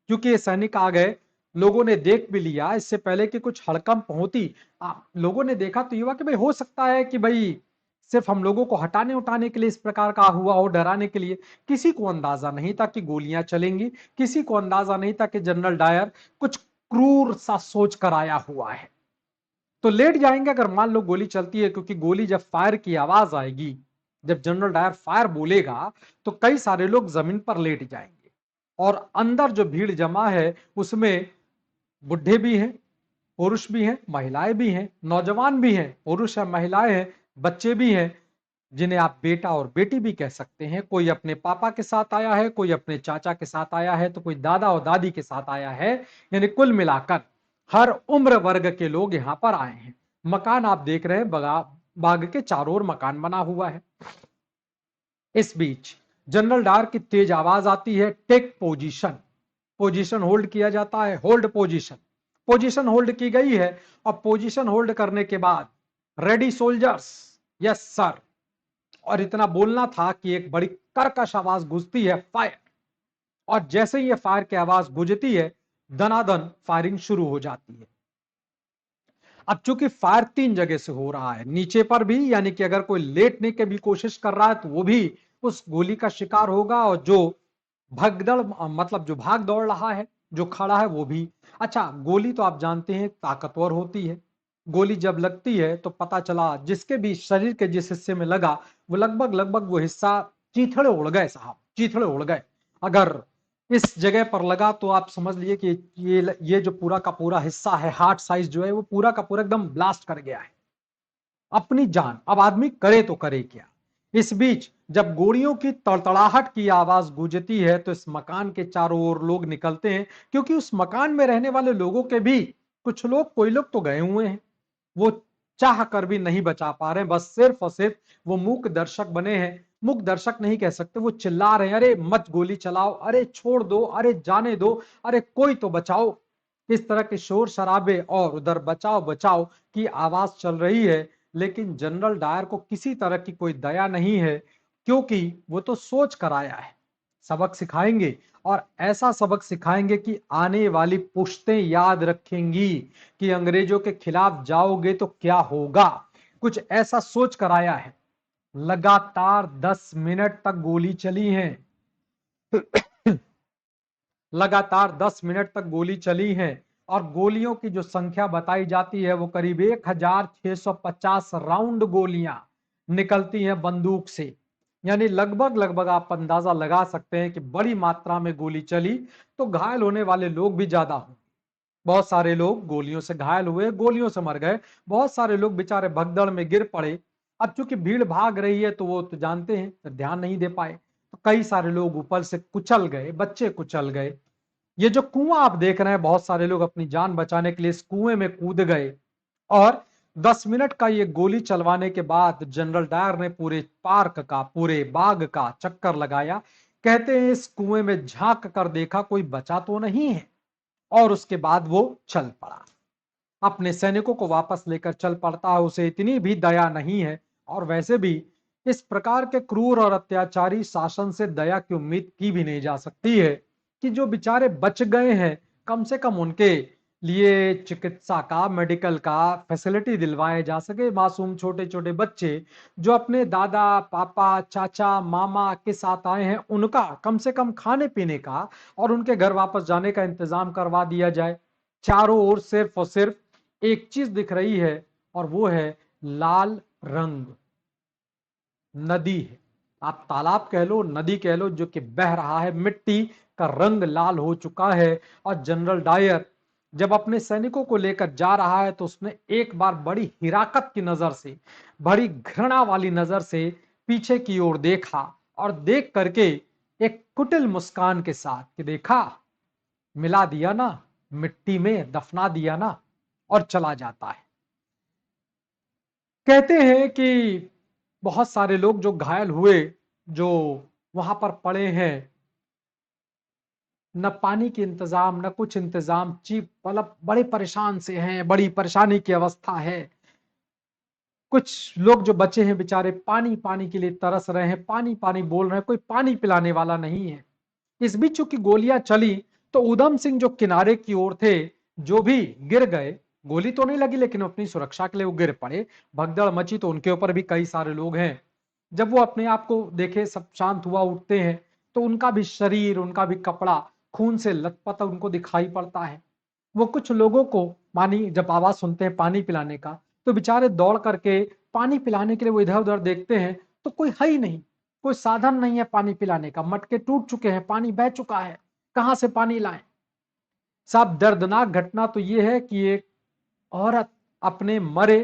क्योंकि ये सैनिक आ गए, लोगों ने देख भी लिया इससे पहले कि कुछ हड़कंप होती। लोगों ने देखा तो युवा कि भाई हो सकता है कि भाई सिर्फ हम लोगों को हटाने उठाने के लिए इस प्रकार का हुआ हो, डराने के लिए। किसी को अंदाजा नहीं था कि गोलियां चलेंगी, किसी को अंदाजा नहीं था कि जनरल डायर कुछ क्रूर सा सोच कर आया हुआ है। तो लेट जाएंगे अगर मान लो गोली चलती है, क्योंकि गोली जब फायर की आवाज आएगी, जब जनरल डायर फायर बोलेगा तो कई सारे लोग जमीन पर लेट जाएंगे। और अंदर जो भीड़ जमा है उसमें बुढ़े भी हैं, पुरुष भी हैं, महिलाएं भी हैं, नौजवान भी हैं, पुरुष है, महिलाएं हैं, बच्चे भी हैं, जिन्हें आप बेटा और बेटी भी कह सकते हैं। कोई अपने पापा के साथ आया है, कोई अपने चाचा के साथ आया है, तो कोई दादा और दादी के साथ आया है। यानी कुल मिलाकर हर उम्र वर्ग के लोग यहां पर आए हैं। मकान आप देख रहे हैं, बाग के चारों ओर मकान बना हुआ है। इस बीच जनरल डायर की तेज आवाज आती है, टेक पोजीशन। पोजीशन होल्ड किया जाता है, होल्ड पोजीशन। पोजीशन होल्ड की गई है और पोजीशन होल्ड करने के बाद रेडी सोल्जर्स, यस सर। और इतना बोलना था कि एक बड़ी कर्कश आवाज गूंजती है, फायर। और जैसे ही ये फायर की आवाज गूंजती है, दनादन फायरिंग शुरू हो जाती है। अब चूंकि फायर 3 जगह से हो रहा है, नीचे पर भी, यानी कि अगर कोई लेटने की भी कोशिश कर रहा है तो वो भी उस गोली का शिकार होगा, और जो भगदड़ मतलब जो भाग दौड़ रहा है, जो खड़ा है, वो भी। अच्छा, गोली तो आप जानते हैं ताकतवर होती है। गोली जब लगती है तो पता चला जिसके भी शरीर के जिस हिस्से में लगा वो लगभग लगभग वो हिस्सा चीथड़े उड़ गए साहब, चीथड़े उड़ गए। अगर इस जगह पर लगा तो आप समझ लिए कि ये जो पूरा का पूरा हिस्सा है, हार्ट साइज जो है, वो पूरा का पूरा एकदम ब्लास्ट कर गया है। अपनी जान अब आदमी करे तो करे क्या। इस बीच जब गोलियों की तड़तड़ाहट की आवाज गूंजती है तो इस मकान के चारों ओर लोग निकलते हैं, क्योंकि उस मकान में रहने वाले लोगों के भी कुछ लोग, कोई लोग तो गए हुए हैं, वो चाह कर भी नहीं बचा पा रहे हैं, बस सिर्फ और सिर्फ वो मूक दर्शक बने हैं। मूक दर्शक नहीं कह सकते, वो चिल्ला रहे हैं, अरे मत गोली चलाओ, अरे छोड़ दो, अरे जाने दो, अरे कोई तो बचाओ। इस तरह के शोर शराबे और उधर बचाओ बचाओ की आवाज चल रही है। लेकिन जनरल डायर को किसी तरह की कोई दया नहीं है, क्योंकि वो तो सोच कर आया है सबक सिखाएंगे, और ऐसा सबक सिखाएंगे कि आने वाली पुश्तें याद रखेंगी कि अंग्रेजों के खिलाफ जाओगे तो क्या होगा। कुछ ऐसा सोच कर आया है। लगातार 10 मिनट तक गोली चली है। लगातार 10 मिनट तक गोली चली है, और गोलियों की जो संख्या बताई जाती है वो करीब 1650 राउंड गोलियां निकलती हैं बंदूक से। यानी लगभग लगभग आप अंदाजा लगा सकते हैं कि बड़ी मात्रा में गोली चली, तो घायल होने वाले लोग भी ज्यादा हों। बहुत सारे लोग गोलियों से घायल हुए, गोलियों से मर गए, बहुत सारे लोग बेचारे भगदड़ में गिर पड़े। अब चूंकि भीड़ भाग रही है तो वो तो जानते हैं, तो ध्यान नहीं दे पाए, तो कई सारे लोग ऊपर से कुचल गए, बच्चे कुचल गए। ये जो कुआं आप देख रहे हैं, बहुत सारे लोग अपनी जान बचाने के लिए इस कुएं में कूद गए। और 10 मिनट का ये गोली चलवाने के बाद जनरल डायर ने पूरे पार्क का, पूरे बाग का चक्कर लगाया। कहते हैं इस कुएं में झांक कर देखा, कोई बचा तो नहीं है, और उसके बाद वो चल पड़ा, अपने सैनिकों को वापस लेकर चल पड़ता है। उसे इतनी भी दया नहीं है, और वैसे भी इस प्रकार के क्रूर और अत्याचारी शासन से दया की उम्मीद की भी नहीं जा सकती है कि जो बेचारे बच गए हैं, कम से कम उनके लिए चिकित्सा का, मेडिकल का फैसिलिटी दिलवाए जा सके। मासूम छोटे छोटे बच्चे जो अपने दादा, पापा, चाचा, मामा के साथ आए हैं, उनका कम से कम खाने पीने का और उनके घर वापस जाने का इंतजाम करवा दिया जाए। चारों ओर सिर्फ और सिर्फ एक चीज दिख रही है, और वो है लाल रंग। नदी है, आप तालाब कह लो, नदी कह लो, जो कि बह रहा है, मिट्टी का रंग लाल हो चुका है। और जनरल डायर जब अपने सैनिकों को लेकर जा रहा है तो उसने एक बार बड़ी हिराकत की नजर से, बड़ी घृणा वाली नजर से पीछे की ओर देखा, और देख करके एक कुटिल मुस्कान के साथ कि देखा, मिला दिया ना, मिट्टी में दफना दिया ना, और चला जाता है। कहते हैं कि बहुत सारे लोग जो घायल हुए, जो वहां पर पड़े हैं, न पानी के इंतजाम, न कुछ इंतजाम, चीप, मतलब बड़े परेशान से हैं, बड़ी परेशानी की अवस्था है। कुछ लोग जो बचे हैं बेचारे पानी पानी के लिए तरस रहे हैं, पानी पानी बोल रहे हैं, कोई पानी पिलाने वाला नहीं है। इस बीच चूंकि गोलियां चली तो उधम सिंह जो किनारे की ओर थे, जो भी गिर गए, गोली तो नहीं लगी लेकिन अपनी सुरक्षा के लिए वो गिर पड़े। भगदड़ मची तो उनके ऊपर भी कई सारे लोग हैं। जब वो अपने आप को देखे, सब शांत हुआ, उठते हैं, तो उनका भी शरीर, उनका भी कपड़ा खून से लथपथ उनको दिखाई पड़ता है। वो कुछ लोगों को, मानी जब आवाज सुनते हैं पानी पिलाने का, तो बेचारे दौड़ करके पानी पिलाने के लिए वो इधर उधर देखते हैं, तो कोई है ही नहीं, कोई साधन नहीं है पानी पिलाने का, मटके टूट चुके हैं, पानी बह चुका है, कहां से पानी लाएं। साहब, दर्दनाक घटना तो ये है कि एक औरत अपने मरे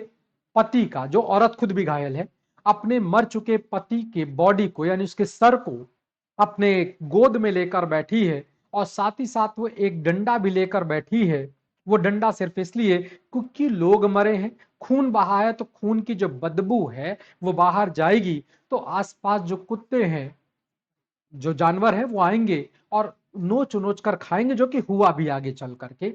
पति का, जो औरत खुद भी घायल है, अपने मर चुके पति के बॉडी को, यानी उसके सर को अपने गोद में लेकर बैठी है, और साथ ही साथ वो एक डंडा भी लेकर बैठी है। वो डंडा सिर्फ इसलिए क्योंकि लोग मरे हैं, खून बहा है, तो खून की जो बदबू है वो बाहर जाएगी, तो आसपास जो कुत्ते हैं, जो जानवर है, वो आएंगे और नोच नोच कर खाएंगे, जो कि हुआ भी आगे चल करके।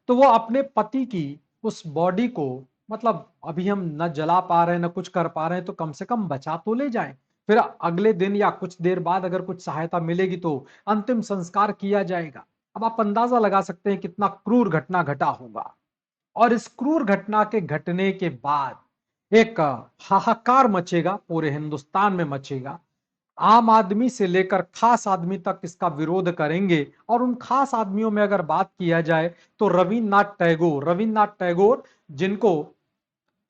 तो वो अपने पति की उस बॉडी को, मतलब अभी हम न जला पा रहे हैं न कुछ कर पा रहे हैं, तो कम से कम बचा तो ले जाएं। फिर अगले दिन या कुछ देर बाद अगर कुछ सहायता मिलेगी तो अंतिम संस्कार किया जाएगा। अब आप अंदाजा लगा सकते हैं कितना क्रूर घटना घटा होगा। और इस क्रूर घटना के घटने के बाद एक हाहाकार मचेगा, पूरे हिंदुस्तान में मचेगा। आम आदमी से लेकर खास आदमी तक इसका विरोध करेंगे। और उन खास आदमियों में अगर बात किया जाए तो रविन्द्रनाथ टैगोर, जिनको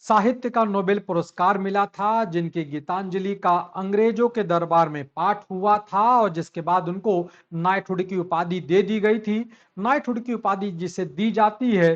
साहित्य का नोबेल पुरस्कार मिला था, जिनकी गीतांजलि का अंग्रेजों के दरबार में पाठ हुआ था, और जिसके बाद उनको नाइटहुड की उपाधि दे दी गई थी। नाइटहुड की उपाधि जिसे दी जाती है,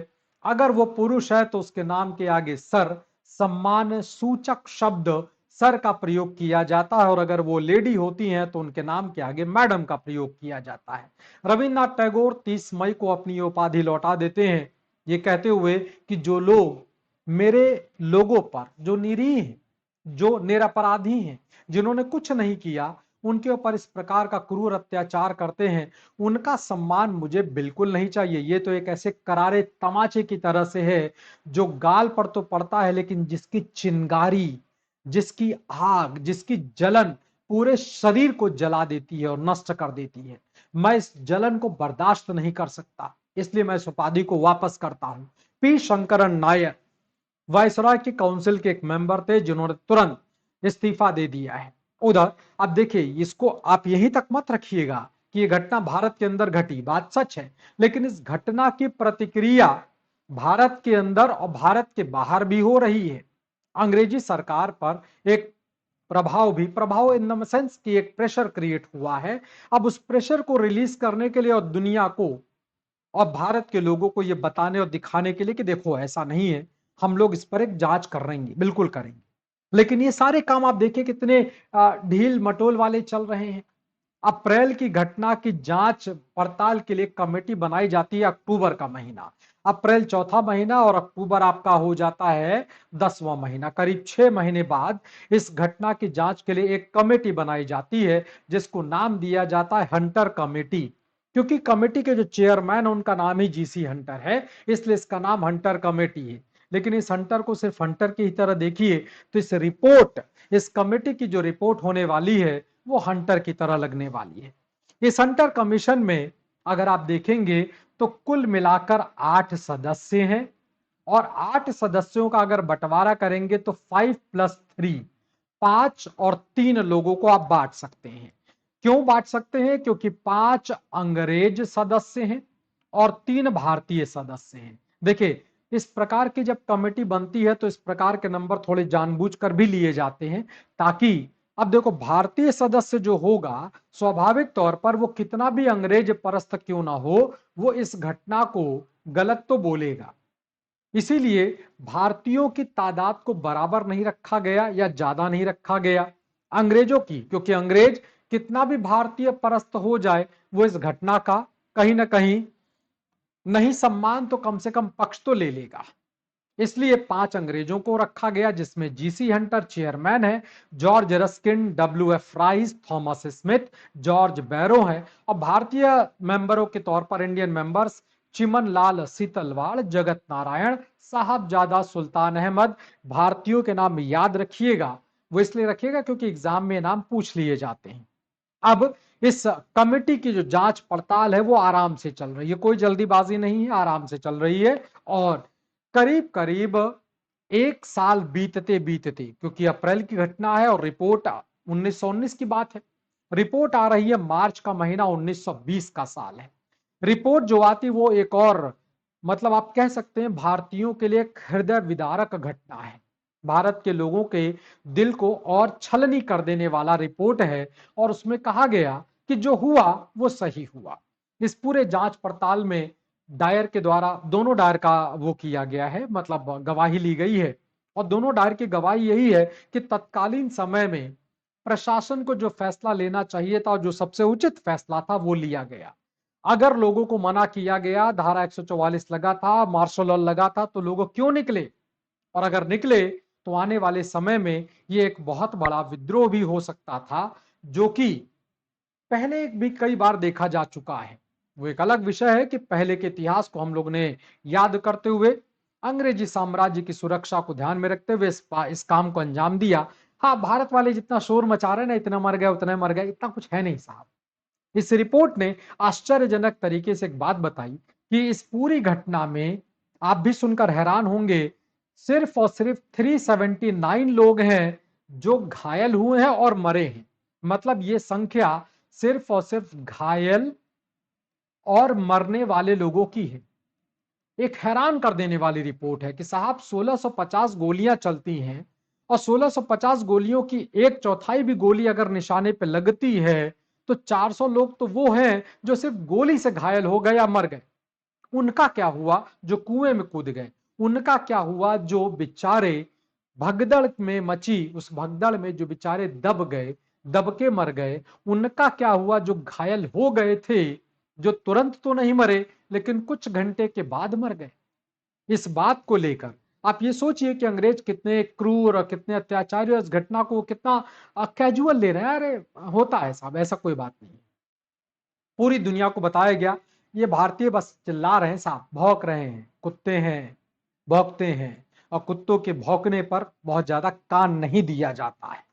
अगर वो पुरुष है तो उसके नाम के आगे सर, सम्मान सूचक शब्द सर का प्रयोग किया जाता है, और अगर वो लेडी होती हैं तो उनके नाम के आगे मैडम का प्रयोग किया जाता है। रविन्द्रनाथ टैगोर 30 मई को अपनी उपाधि लौटा देते हैं, ये कहते हुए कि जो लोग मेरे लोगों पर, जो निरीह हैं, जो निरपराधी हैं, जिन्होंने कुछ नहीं किया, उनके ऊपर इस प्रकार का क्रूर अत्याचार करते हैं, उनका सम्मान मुझे बिल्कुल नहीं चाहिए। ये तो एक ऐसे करारे तमाचे की तरह से है, जो गाल पर तो पड़ता है लेकिन जिसकी चिंगारी, जिसकी आग, जिसकी जलन पूरे शरीर को जला देती है और नष्ट कर देती है। मैं इस जलन को बर्दाश्त नहीं कर सकता, इसलिए मैं इस उपाधि को वापस करता हूं। पी शंकरन नायर वायसराय की काउंसिल के एक मेंबर थे, जिन्होंने तुरंत इस्तीफा दे दिया है। उधर अब देखिए, इसको आप यहीं तक मत रखिएगा कि ये घटना भारत के अंदर घटी, बात सच है, लेकिन इस घटना की प्रतिक्रिया भारत के अंदर और भारत के बाहर भी हो रही है। अंग्रेजी सरकार पर एक प्रभाव इन द सेंस कि एक प्रेशर क्रिएट हुआ है। अब उस प्रेशर को रिलीज करने के लिए और दुनिया को और भारत के लोगों को ये बताने और दिखाने के लिए कि देखो ऐसा नहीं है, हम लोग इस पर एक जांच कर रहे हैं, बिल्कुल करेंगे। लेकिन ये सारे काम आप देखिए कितने ढील मटोल वाले चल रहे हैं। अप्रैल की घटना की जांच पड़ताल के लिए कमेटी बनाई जाती है अक्टूबर का महीना, अप्रैल चौथा महीना और अक्टूबर आपका हो जाता है 10वां महीना। करीब 6 महीने बाद इस घटना की जांच के लिए एक कमेटी बनाई जाती है, जिसको नाम दिया जाता है हंटर कमेटी। क्योंकि कमेटी के जो चेयरमैन है उनका नाम ही जीसी हंटर है, इसलिए इसका नाम हंटर कमेटी है। लेकिन इस हंटर को सिर्फ हंटर की ही तरह देखिए, तो इस कमेटी की जो रिपोर्ट होने वाली है वो हंटर की तरह लगने वाली है। इस हंटर कमीशन में अगर आप देखेंगे तो कुल मिलाकर 8 सदस्य हैं और 8 सदस्यों का अगर बंटवारा करेंगे तो 5+3, 5 और 3 लोगों को आप बांट सकते हैं। क्यों बांट सकते हैं? क्योंकि 5 अंग्रेज सदस्य हैं और 3 भारतीय सदस्य हैं। देखिए, इस प्रकार की जब कमेटी बनती है तो इस प्रकार के नंबर थोड़े जानबूझकर भी लिए जाते हैं, ताकि अब देखो भारतीय सदस्य जो होगा स्वाभाविक तौर पर वो कितना भी अंग्रेज परस्त क्यों ना हो, वो इस घटना को गलत तो बोलेगा। इसीलिए भारतीयों की तादाद को बराबर नहीं रखा गया या ज्यादा नहीं रखा गया अंग्रेजों की, क्योंकि अंग्रेज कितना भी भारतीय परस्त हो जाए वो इस घटना का कहीं ना कहीं नहीं सम्मान तो कम से कम पक्ष तो ले लेगा। इसलिए 5 अंग्रेजों को रखा गया, जिसमें जीसी हंटर चेयरमैन है, George Ruskin, W F. Rice, Thomas Smith, George Barrow है, और भारतीय मेंबरों के तौर पर इंडियन मेंबर्स चिमन लाल सीतलवाड़, जगत नारायण, साहबजादा सुल्तान अहमद। भारतीयों के नाम याद रखिएगा, वो इसलिए रखिएगा क्योंकि एग्जाम में नाम पूछ लिए जाते हैं। अब इस कमेटी की जो जांच पड़ताल है वो आराम से चल रही है, कोई जल्दीबाजी नहीं है, आराम से चल रही है। और करीब करीब 1 साल बीतते बीतते, क्योंकि अप्रैल की घटना है और रिपोर्ट 1919 की बात है, रिपोर्ट आ रही है मार्च का महीना 1920 का साल है। रिपोर्ट जो आती वो एक और मतलब आप कह सकते हैं भारतीयों के लिए एक हृदय विदारक घटना है, भारत के लोगों के दिल को और छलनी कर देने वाला रिपोर्ट है। और उसमें कहा गया कि जो हुआ वो सही हुआ। इस पूरे जांच पड़ताल में डायर के द्वारा, दोनों डायर का वो किया गया है, मतलब गवाही ली गई है, और दोनों डायर की गवाही यही है कि तत्कालीन समय में प्रशासन को जो फैसला लेना चाहिए था और जो सबसे उचित फैसला था वो लिया गया। अगर लोगों को मना किया गया, धारा 144 लगा था, मार्शल लॉ लगा था, तो लोग क्यों निकले? और अगर निकले तो आने वाले समय में ये एक बहुत बड़ा विद्रोह भी हो सकता था, जो कि पहले भी कई बार देखा जा चुका है। वो एक अलग विषय है कि पहले के इतिहास को हम लोग ने याद करते हुए अंग्रेजी साम्राज्य की सुरक्षा को ध्यान में रखते हुए इस काम को अंजाम दिया। हाँ, भारत वाले जितना शोर मचा रहे ना, इतना मर गया उतना मर गया, इतना कुछ है नहीं साहब। इस रिपोर्ट ने आश्चर्यजनक तरीके से एक बात बताई कि इस पूरी घटना में आप भी सुनकर हैरान होंगे, सिर्फ और सिर्फ 379 लोग हैं जो घायल हुए हैं और मरे हैं। मतलब ये संख्या सिर्फ और सिर्फ घायल और मरने वाले लोगों की है। एक हैरान कर देने वाली रिपोर्ट है कि साहब 1650 गोलियां चलती हैं और 1650 गोलियों की एक चौथाई भी गोली अगर निशाने पे लगती है तो 400 लोग तो वो हैं जो सिर्फ गोली से घायल हो गए या मर गए। उनका क्या हुआ जो कुएं में कूद गए? उनका क्या हुआ जो बेचारे भगदड़ में मची उस भगदड़ में जो बेचारे दब गए, दब के मर गए? उनका क्या हुआ जो घायल हो गए थे, जो तुरंत तो नहीं मरे लेकिन कुछ घंटे के बाद मर गए? इस बात को लेकर आप ये सोचिए कि अंग्रेज कितने क्रूर और कितने अत्याचारी, और इस घटना को कितना कैजुअल ले रहे हैं। अरे होता है साहब, ऐसा कोई बात नहीं। पूरी दुनिया को बताया गया ये भारतीय बस चिल्ला रहे हैं साहब, भौंक रहे हैं, कुत्ते हैं, भौंकते हैं, और कुत्तों के भौंकने पर बहुत ज्यादा कान नहीं दिया जाता है।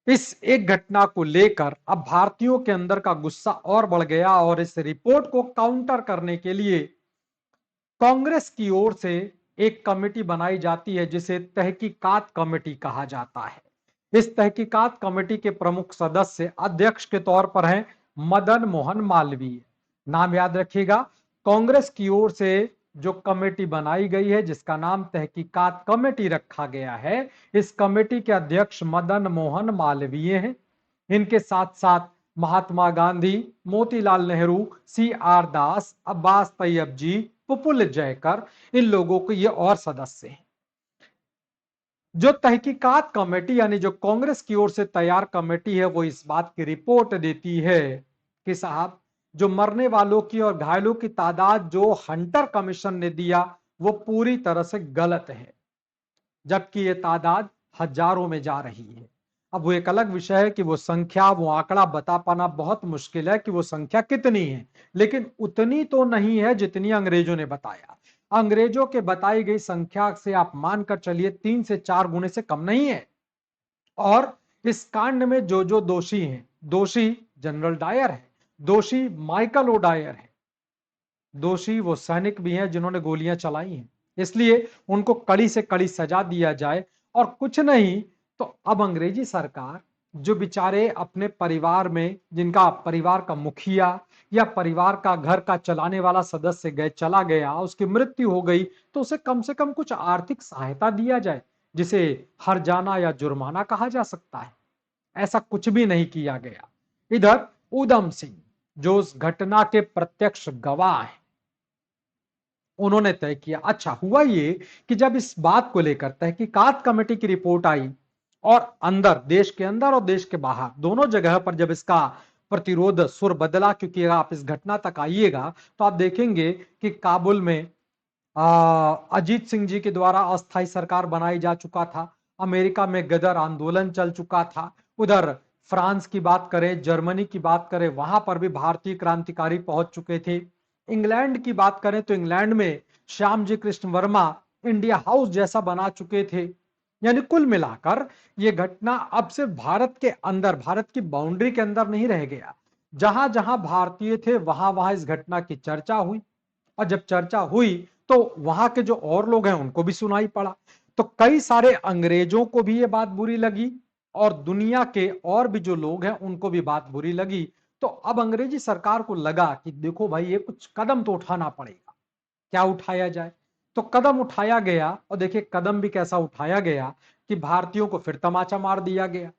इस एक घटना को लेकर अब भारतीयों के अंदर का गुस्सा और बढ़ गया, और इस रिपोर्ट को काउंटर करने के लिए कांग्रेस की ओर से एक कमेटी बनाई जाती है जिसे तहकीकात कमेटी कहा जाता है। इस तहकीकात कमेटी के प्रमुख सदस्य अध्यक्ष के तौर पर हैं मदन मोहन मालवीय। नाम याद रखिएगा, कांग्रेस की ओर से जो कमेटी बनाई गई है जिसका नाम तहकीकात कमेटी रखा गया है, इस कमेटी के अध्यक्ष मदन मोहन मालवीय हैं। इनके साथ साथ महात्मा गांधी, मोतीलाल नेहरू, C.R. दास, अब्बास तैयब जी, प्रफुल्ल जयकर, इन लोगों को ये और सदस्य हैं। जो तहकीकात कमेटी यानी जो कांग्रेस की ओर से तैयार कमेटी है वो इस बात की रिपोर्ट देती है कि साहब जो मरने वालों की और घायलों की तादाद जो हंटर कमीशन ने दिया वो पूरी तरह से गलत है, जबकि ये तादाद हजारों में जा रही है। अब वो एक अलग विषय है कि वो संख्या, वो आंकड़ा बता पाना बहुत मुश्किल है कि वो संख्या कितनी है, लेकिन उतनी तो नहीं है जितनी अंग्रेजों ने बताया। अंग्रेजों के बताई गई संख्या से आप मानकर चलिए 3 से 4 गुने से कम नहीं है। और इस कांड में जो जो दोषी हैं, दोषी जनरल डायर है, दोषी माइकल ओ डायर है, दोषी वो सैनिक भी हैं जिन्होंने गोलियां चलाई हैं, इसलिए उनको कड़ी से कड़ी सजा दिया जाए। और कुछ नहीं तो अब अंग्रेजी सरकार जो बेचारे अपने परिवार में, जिनका परिवार का मुखिया या परिवार का घर का चलाने वाला सदस्य चला गया, उसकी मृत्यु हो गई, तो उसे कम से कम कुछ आर्थिक सहायता दिया जाए, जिसे हर्जाना या जुर्माना कहा जा सकता है। ऐसा कुछ भी नहीं किया गया। इधर उधम सिंह जो उस घटना के प्रत्यक्ष गवाह हैं, उन्होंने तय किया। अच्छा हुआ ये कि जब इस बात को लेकर तहकीकात कमेटी की रिपोर्ट आई और अंदर, देश के अंदर और देश के बाहर दोनों जगह पर जब इसका प्रतिरोध सुर बदला, क्योंकि अगर आप इस घटना तक आइएगा तो आप देखेंगे कि काबुल में अजीत सिंह जी के द्वारा अस्थायी सरकार बनाई जा चुका था। अमेरिका में गदर आंदोलन चल चुका था। उधर फ्रांस की बात करें, जर्मनी की बात करें, वहां पर भी भारतीय क्रांतिकारी पहुंच चुके थे। इंग्लैंड की बात करें तो इंग्लैंड में श्याम जी कृष्ण वर्मा इंडिया हाउस जैसा बना चुके थे। यानी कुल मिलाकर यह घटना अब सिर्फ भारत के अंदर, भारत की बाउंड्री के अंदर नहीं रह गया। जहां जहां भारतीय थे वहां वहां इस घटना की चर्चा हुई, और जब चर्चा हुई तो वहां के जो और लोग हैं उनको भी सुनाई पड़ा। तो कई सारे अंग्रेजों को भी ये बात बुरी लगी और दुनिया के और भी जो लोग हैं उनको भी बात बुरी लगी। तो अब अंग्रेजी सरकार को लगा कि देखो भाई, ये कुछ कदम तो उठाना पड़ेगा। क्या उठाया जाए? तो कदम उठाया गया, और देखिए कदम भी कैसा उठाया गया कि भारतीयों को फिर तमाचा मार दिया गया।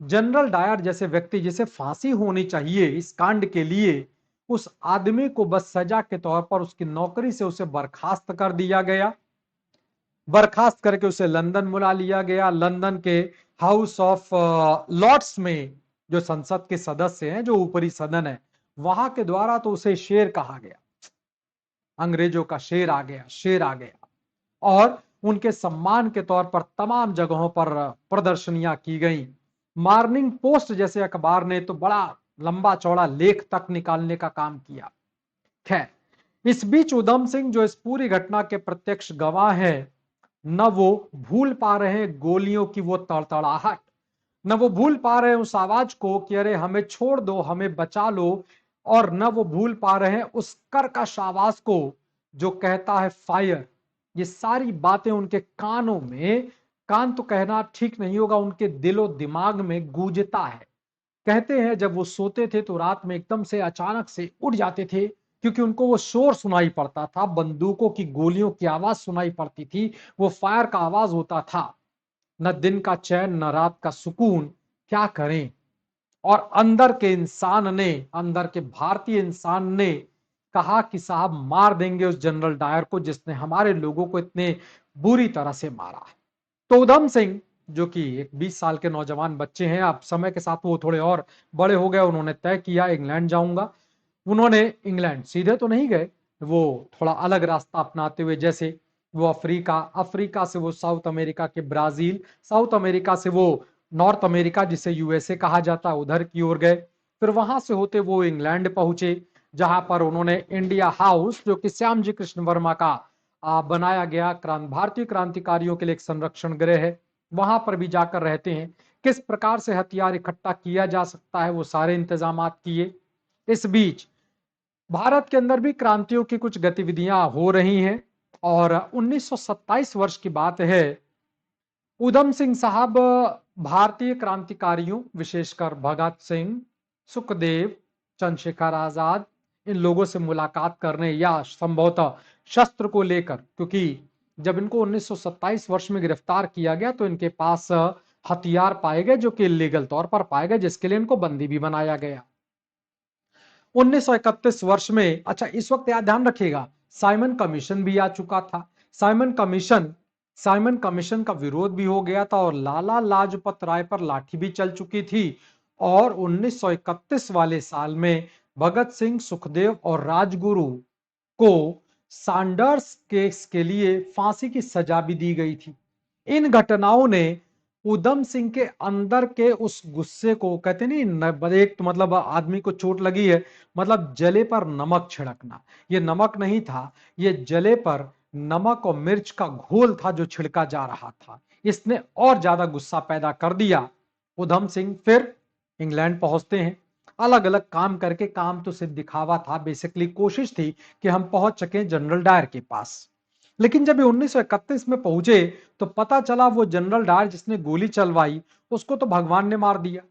जनरल डायर जैसे व्यक्ति जिसे फांसी होनी चाहिए इस कांड के लिए, उस आदमी को बस सजा के तौर पर उसकी नौकरी से उसे बर्खास्त कर दिया गया। बर्खास्त करके उसे लंदन बुला लिया गया। लंदन के हाउस ऑफ लॉर्ड्स में जो संसद के सदस्य हैं, जो ऊपरी सदन है, वहां के द्वारा तो उसे शेर कहा गया। अंग्रेजों का शेर आ गया, शेर आ गया। और उनके सम्मान के तौर पर तमाम जगहों पर प्रदर्शनियां की गई। मॉर्निंग पोस्ट जैसे अखबार ने तो बड़ा लंबा चौड़ा लेख तक निकालने का काम किया। खैर, इस बीच उधम सिंह जो इस पूरी घटना के प्रत्यक्ष गवाह हैं, न वो भूल पा रहे हैं गोलियों की वो तड़तड़ाहट, न वो भूल पा रहे हैं उस आवाज को कि अरे हमें छोड़ दो, हमें बचा लो, और न वो भूल पा रहे हैं उस कर्कश आवाज को जो कहता है फायर। ये सारी बातें उनके कानों में, कान तो कहना ठीक नहीं होगा, उनके दिलो दिमाग में गूंजता है। कहते हैं जब वो सोते थे तो रात में एकदम से अचानक से उठ जाते थे, क्योंकि उनको वो शोर सुनाई पड़ता था, बंदूकों की गोलियों की आवाज सुनाई पड़ती थी, वो फायर का आवाज होता था। न दिन का चैन न रात का सुकून, क्या करें। और अंदर के इंसान ने, अंदर के भारतीय इंसान ने कहा कि साहब मार देंगे उस जनरल डायर को जिसने हमारे लोगों को इतने बुरी तरह से मारा है। तो उधम सिंह जो कि एक 20 साल के नौजवान बच्चे हैं, अब समय के साथ वो थोड़े और बड़े हो गए, उन्होंने तय किया इंग्लैंड जाऊंगा। उन्होंने इंग्लैंड सीधे तो नहीं गए, वो थोड़ा अलग रास्ता अपनाते हुए, जैसे वो अफ्रीका, अफ्रीका से वो साउथ अमेरिका के ब्राजील, साउथ अमेरिका से वो नॉर्थ अमेरिका जिसे यूएसए कहा जाता, उधर की ओर गए। फिर वहां से होते वो इंग्लैंड पहुंचे, जहां पर उन्होंने इंडिया हाउस जो कि श्याम जी कृष्ण वर्मा का बनाया गया भारतीय क्रांतिकारियों के लिए एक संरक्षण गृह है, वहां पर भी जाकर रहते हैं। किस प्रकार से हथियार इकट्ठा किया जा सकता है वो सारे इंतजाम किए। इस बीच भारत के अंदर भी क्रांतियों की कुछ गतिविधियां हो रही हैं, और 1927 वर्ष की बात है। उधम सिंह साहब भारतीय क्रांतिकारियों, विशेषकर भगत सिंह, सुखदेव, चंद्रशेखर आजाद, इन लोगों से मुलाकात करने, या संभवतः शस्त्र को लेकर, क्योंकि जब इनको 1927 वर्ष में गिरफ्तार किया गया तो इनके पास हथियार पाए गए जो कि इलीगल तौर पर पाए गए, जिसके लिए इनको बंदी भी बनाया गया। 1931 वर्ष में, अच्छा इस वक्त याद ध्यान रखिएगा, साइमन कमीशन भी आ चुका था। साइमन कमीशन, साइमन कमीशन का विरोध भी हो गया था, और लाला लाजपत राय पर लाठी भी चल चुकी थी। और 1931 वाले साल में भगत सिंह, सुखदेव और राजगुरु को सैंडर्स केस के लिए फांसी की सजा भी दी गई थी। इन घटनाओं ने उधम सिंह के अंदर के उस गुस्से को, कहते नहीं एक तो मतलब आदमी को चोट लगी है, मतलब जले पर नमक छिड़कना, ये नमक नहीं था, ये जले पर नमक और मिर्च का घोल था जो छिड़का जा रहा था। इसने और ज्यादा गुस्सा पैदा कर दिया। उधम सिंह फिर इंग्लैंड पहुंचते हैं। अलग अलग काम करके, काम तो सिर्फ दिखावा था, बेसिकली कोशिश थी कि हम पहुंच सके जनरल डायर के पास। लेकिन जब ये 1931 में पहुंचे तो पता चला वो जनरल डायर जिसने गोली चलवाई उसको तो भगवान ने मार दिया,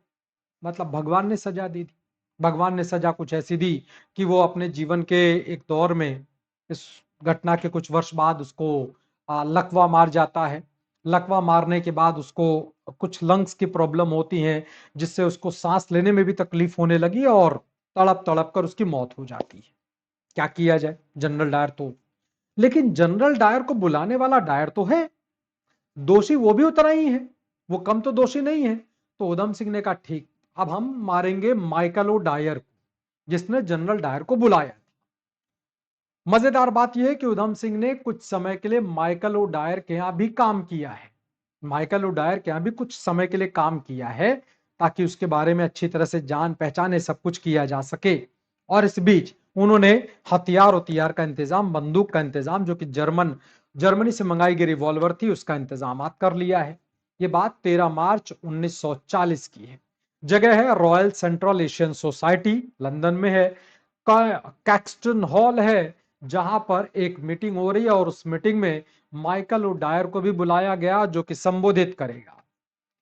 मतलब भगवान ने सजा दे दी। भगवान ने सजा कुछ ऐसी दी कि वो अपने जीवन के एक दौर में, इस घटना के कुछ वर्ष बाद उसको लकवा मार जाता है। लकवा मारने के बाद उसको कुछ लंग्स की प्रॉब्लम होती है जिससे उसको सांस लेने में भी तकलीफ होने लगी और तड़प तड़प कर उसकी मौत हो जाती है। क्या किया जाए, जनरल डायर तो, लेकिन जनरल डायर को बुलाने वाला डायर तो है, दोषी वो भी उतना ही है, वो कम तो दोषी नहीं है। तो उधम सिंह ने कहा ठीक, अब हम मारेंगे माइकल ओ डायर को, जिसने जनरल डायर को बुलाया। मजेदार बात यह है कि उधम सिंह ने कुछ समय के लिए माइकल ओ डायर के यहां भी काम किया है। माइकल ओ डायर के यहां भी कुछ समय के लिए काम किया है ताकि उसके बारे में अच्छी तरह से जान पहचाने सब कुछ किया जा सके। और इस बीच उन्होंने हथियार उतियार का इंतजाम, बंदूक का इंतजाम, जो कि जर्मनी से मंगाई गई रिवॉल्वर थी, उसका इंतजाम कर लिया है। ये बात 13 मार्च 1940 की है। जगह है royal central Asian society, London में है। कैक्सटन हॉल है जहां पर एक मीटिंग हो रही है और उस मीटिंग में माइकल ओ डायर को भी बुलाया गया जो कि संबोधित करेगा।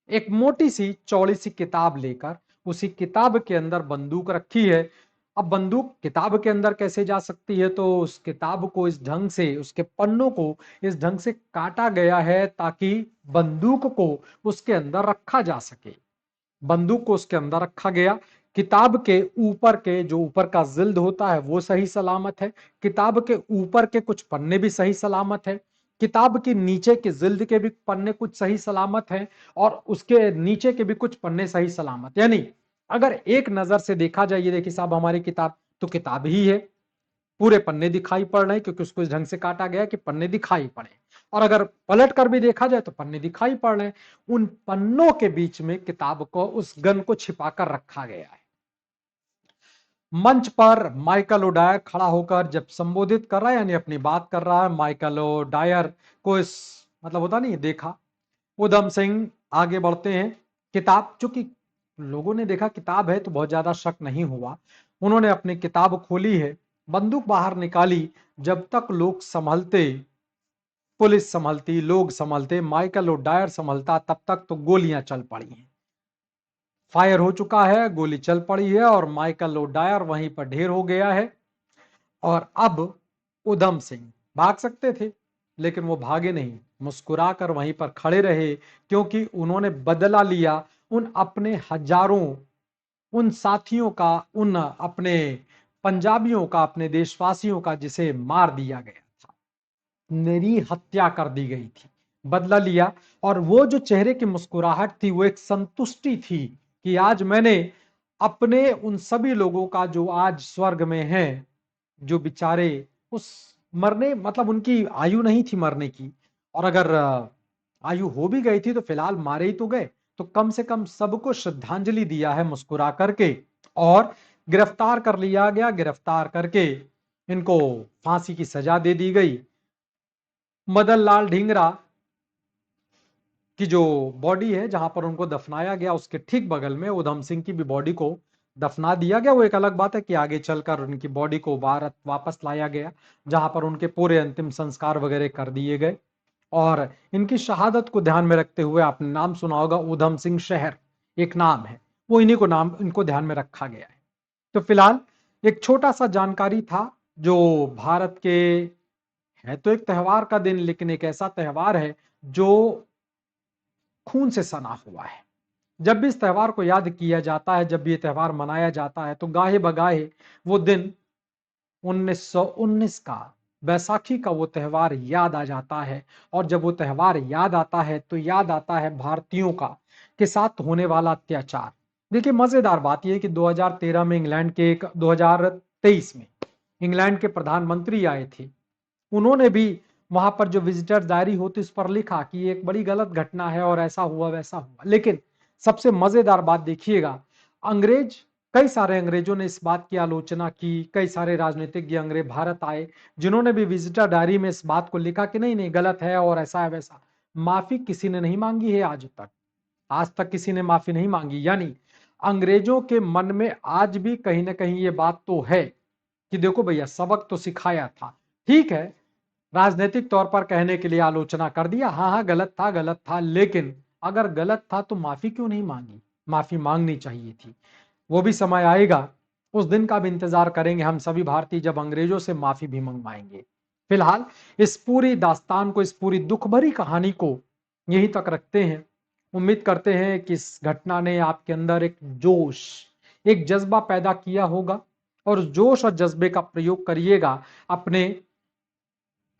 एक मोटी सी चौड़ी सी किताब लेकर, उसी किताब के अंदर बंदूक रखी है। अब बंदूक किताब के अंदर कैसे जा सकती है, तो उस किताब को इस ढंग से, उसके पन्नों को इस ढंग से काटा गया है ताकि बंदूक को उसके अंदर रखा जा सके। बंदूक को उसके अंदर रखा गया। किताब के ऊपर के, जो ऊपर का जिल्द होता है वो सही सलामत है। किताब के ऊपर के कुछ पन्ने भी सही सलामत है। किताब के नीचे के जिल्द के भी पन्ने कुछ सही सलामत हैं और उसके नीचे के भी कुछ पन्ने सही सलामत। यानी अगर एक नजर से देखा जाए, ये देखिए साहब हमारी किताब, तो किताब ही है, पूरे पन्ने दिखाई पड़ रहे हैं क्योंकि उसको इस ढंग से काटा गया कि पन्ने दिखाई पड़े। और अगर पलट कर भी देखा जाए तो पन्ने दिखाई पड़ रहे हैं। उन पन्नों के बीच में किताब को, उस गन को छिपाकर रखा गया है। मंच पर माइकल ओ डायर खड़ा होकर जब संबोधित कर रहा है, यानी अपनी बात कर रहा है, माइकल ओ डायर को इस, मतलब होता नहीं देखा। उधम सिंह आगे बढ़ते हैं। किताब, चूंकि लोगों ने देखा किताब है तो बहुत ज्यादा शक नहीं हुआ। उन्होंने अपनी किताब खोली है, बंदूक बाहर निकाली। जब तक लोग संभलते, पुलिस संभलती, लोग संभलते, माइकल ओ डायर संभलता, तब तक तो गोलियां चल पड़ी हैं। फायर हो चुका है, गोली चल पड़ी है और माइकल ओ डायर वहीं पर ढेर हो गया है। और अब उधम सिंह भाग सकते थे लेकिन वो भागे नहीं, मुस्कुराकर वहीं पर खड़े रहे, क्योंकि उन्होंने बदला लिया उन अपने हजारों, उन साथियों का, उन अपने पंजाबियों का, अपने देशवासियों का जिसे मार दिया गया था, मेरी हत्या कर दी गई थी। बदला लिया। और वो जो चेहरे की मुस्कुराहट थी वो एक संतुष्टि थी कि आज मैंने अपने उन सभी लोगों का जो आज स्वर्ग में हैं, जो बेचारे उस मरने, मतलब उनकी आयु नहीं थी मरने की, और अगर आयु हो भी गई थी तो फिलहाल मारे ही तो गए, तो कम से कम सबको श्रद्धांजलि दिया है मुस्कुरा करके। और गिरफ्तार कर लिया गया, गिरफ्तार करके इनको फांसी की सजा दे दी गई। मदन लाल ढींगरा की जो बॉडी है, जहां पर उनको दफनाया गया, उसके ठीक बगल में उधम सिंह की भी बॉडी को दफना दिया गया। वो एक अलग बात है कि आगे चलकर उनकी बॉडी को भारत वापस लाया गया, जहां पर उनके पूरे अंतिम संस्कार वगैरह कर दिए गए। और इनकी शहादत को ध्यान में रखते हुए आपने नाम सुना होगा, उधम सिंह शहर एक नाम है, वो इन्हीं को नाम, इनको ध्यान में रखा गया है। तो फिलहाल एक छोटा सा जानकारी था जो भारत के, है तो एक त्योहार का दिन लेकिन एक ऐसा त्योहार है जो खून से सना हुआ है। जब भी इस त्योहार को याद किया जाता है, जब भी ये त्योहार मनाया जाता है, तो गाहे बगाहे वो दिन 1919 का, बैसाखी का वो त्योहार याद आ जाता है। और जब वो त्योहार याद आता है तो याद आता है भारतीयों का के साथ होने वाला अत्याचार। देखिए मजेदार बात यह है कि 2013 में इंग्लैंड के, 2023 में इंग्लैंड के प्रधानमंत्री आए थे। उन्होंने भी वहां पर जो विजिटर डायरी होती उस पर लिखा कि ये एक बड़ी गलत घटना है और ऐसा हुआ वैसा हुआ। लेकिन सबसे मजेदार बात देखिएगा, अंग्रेज, कई सारे अंग्रेजों ने इस बात की आलोचना की, कई सारे राजनीतिज्ञ अंग्रेज भारत आए जिन्होंने भी विजिटर डायरी में इस बात को लिखा कि नहीं नहीं गलत है और ऐसा है वैसा। माफी किसी ने नहीं मांगी है आज तक, आज तक किसी ने माफी नहीं मांगी। यानी अंग्रेजों के मन में आज भी कहीं ना कहीं ये बात तो है कि देखो भैया सबक तो सिखाया था, ठीक है, राजनीतिक तौर पर कहने के लिए आलोचना कर दिया, हाँ हाँ गलत था, लेकिन अगर गलत था तो माफी क्यों नहीं मांगी? माफी मांगनी चाहिए थी। वो भी समय आएगा, उस दिन का भी इंतजार करेंगे हम सभी भारतीय जब अंग्रेजों से माफी भी मंगवाएंगे। फिलहाल इस पूरी दास्तान को, इस पूरी दुख भरी कहानी को यहीं तक रखते हैं। उम्मीद करते हैं कि इस घटना ने आपके अंदर एक जोश, एक जज्बा पैदा किया होगा और उस जोश और जज्बे का प्रयोग करिएगा अपने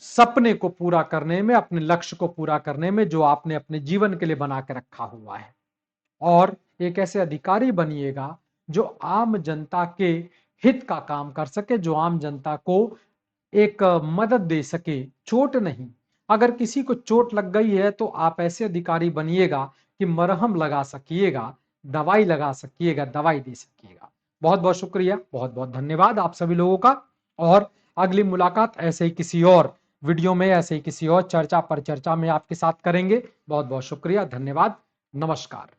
सपने को पूरा करने में, अपने लक्ष्य को पूरा करने में जो आपने अपने जीवन के लिए बना के रखा हुआ है। और एक ऐसे अधिकारी बनिएगा जो आम जनता के हित का काम कर सके, जो आम जनता को एक मदद दे सके, चोट नहीं। अगर किसी को चोट लग गई है तो आप ऐसे अधिकारी बनिएगा कि मरहम लगा सकिएगा, दवाई लगा सकिएगा, दवाई दे सकिएगा। बहुत बहुत शुक्रिया, बहुत बहुत धन्यवाद आप सभी लोगों का। और अगली मुलाकात ऐसे ही किसी और वीडियो में, ऐसे ही किसी और चर्चा पर चर्चा में आपके साथ करेंगे। बहुत बहुत शुक्रिया, धन्यवाद, नमस्कार।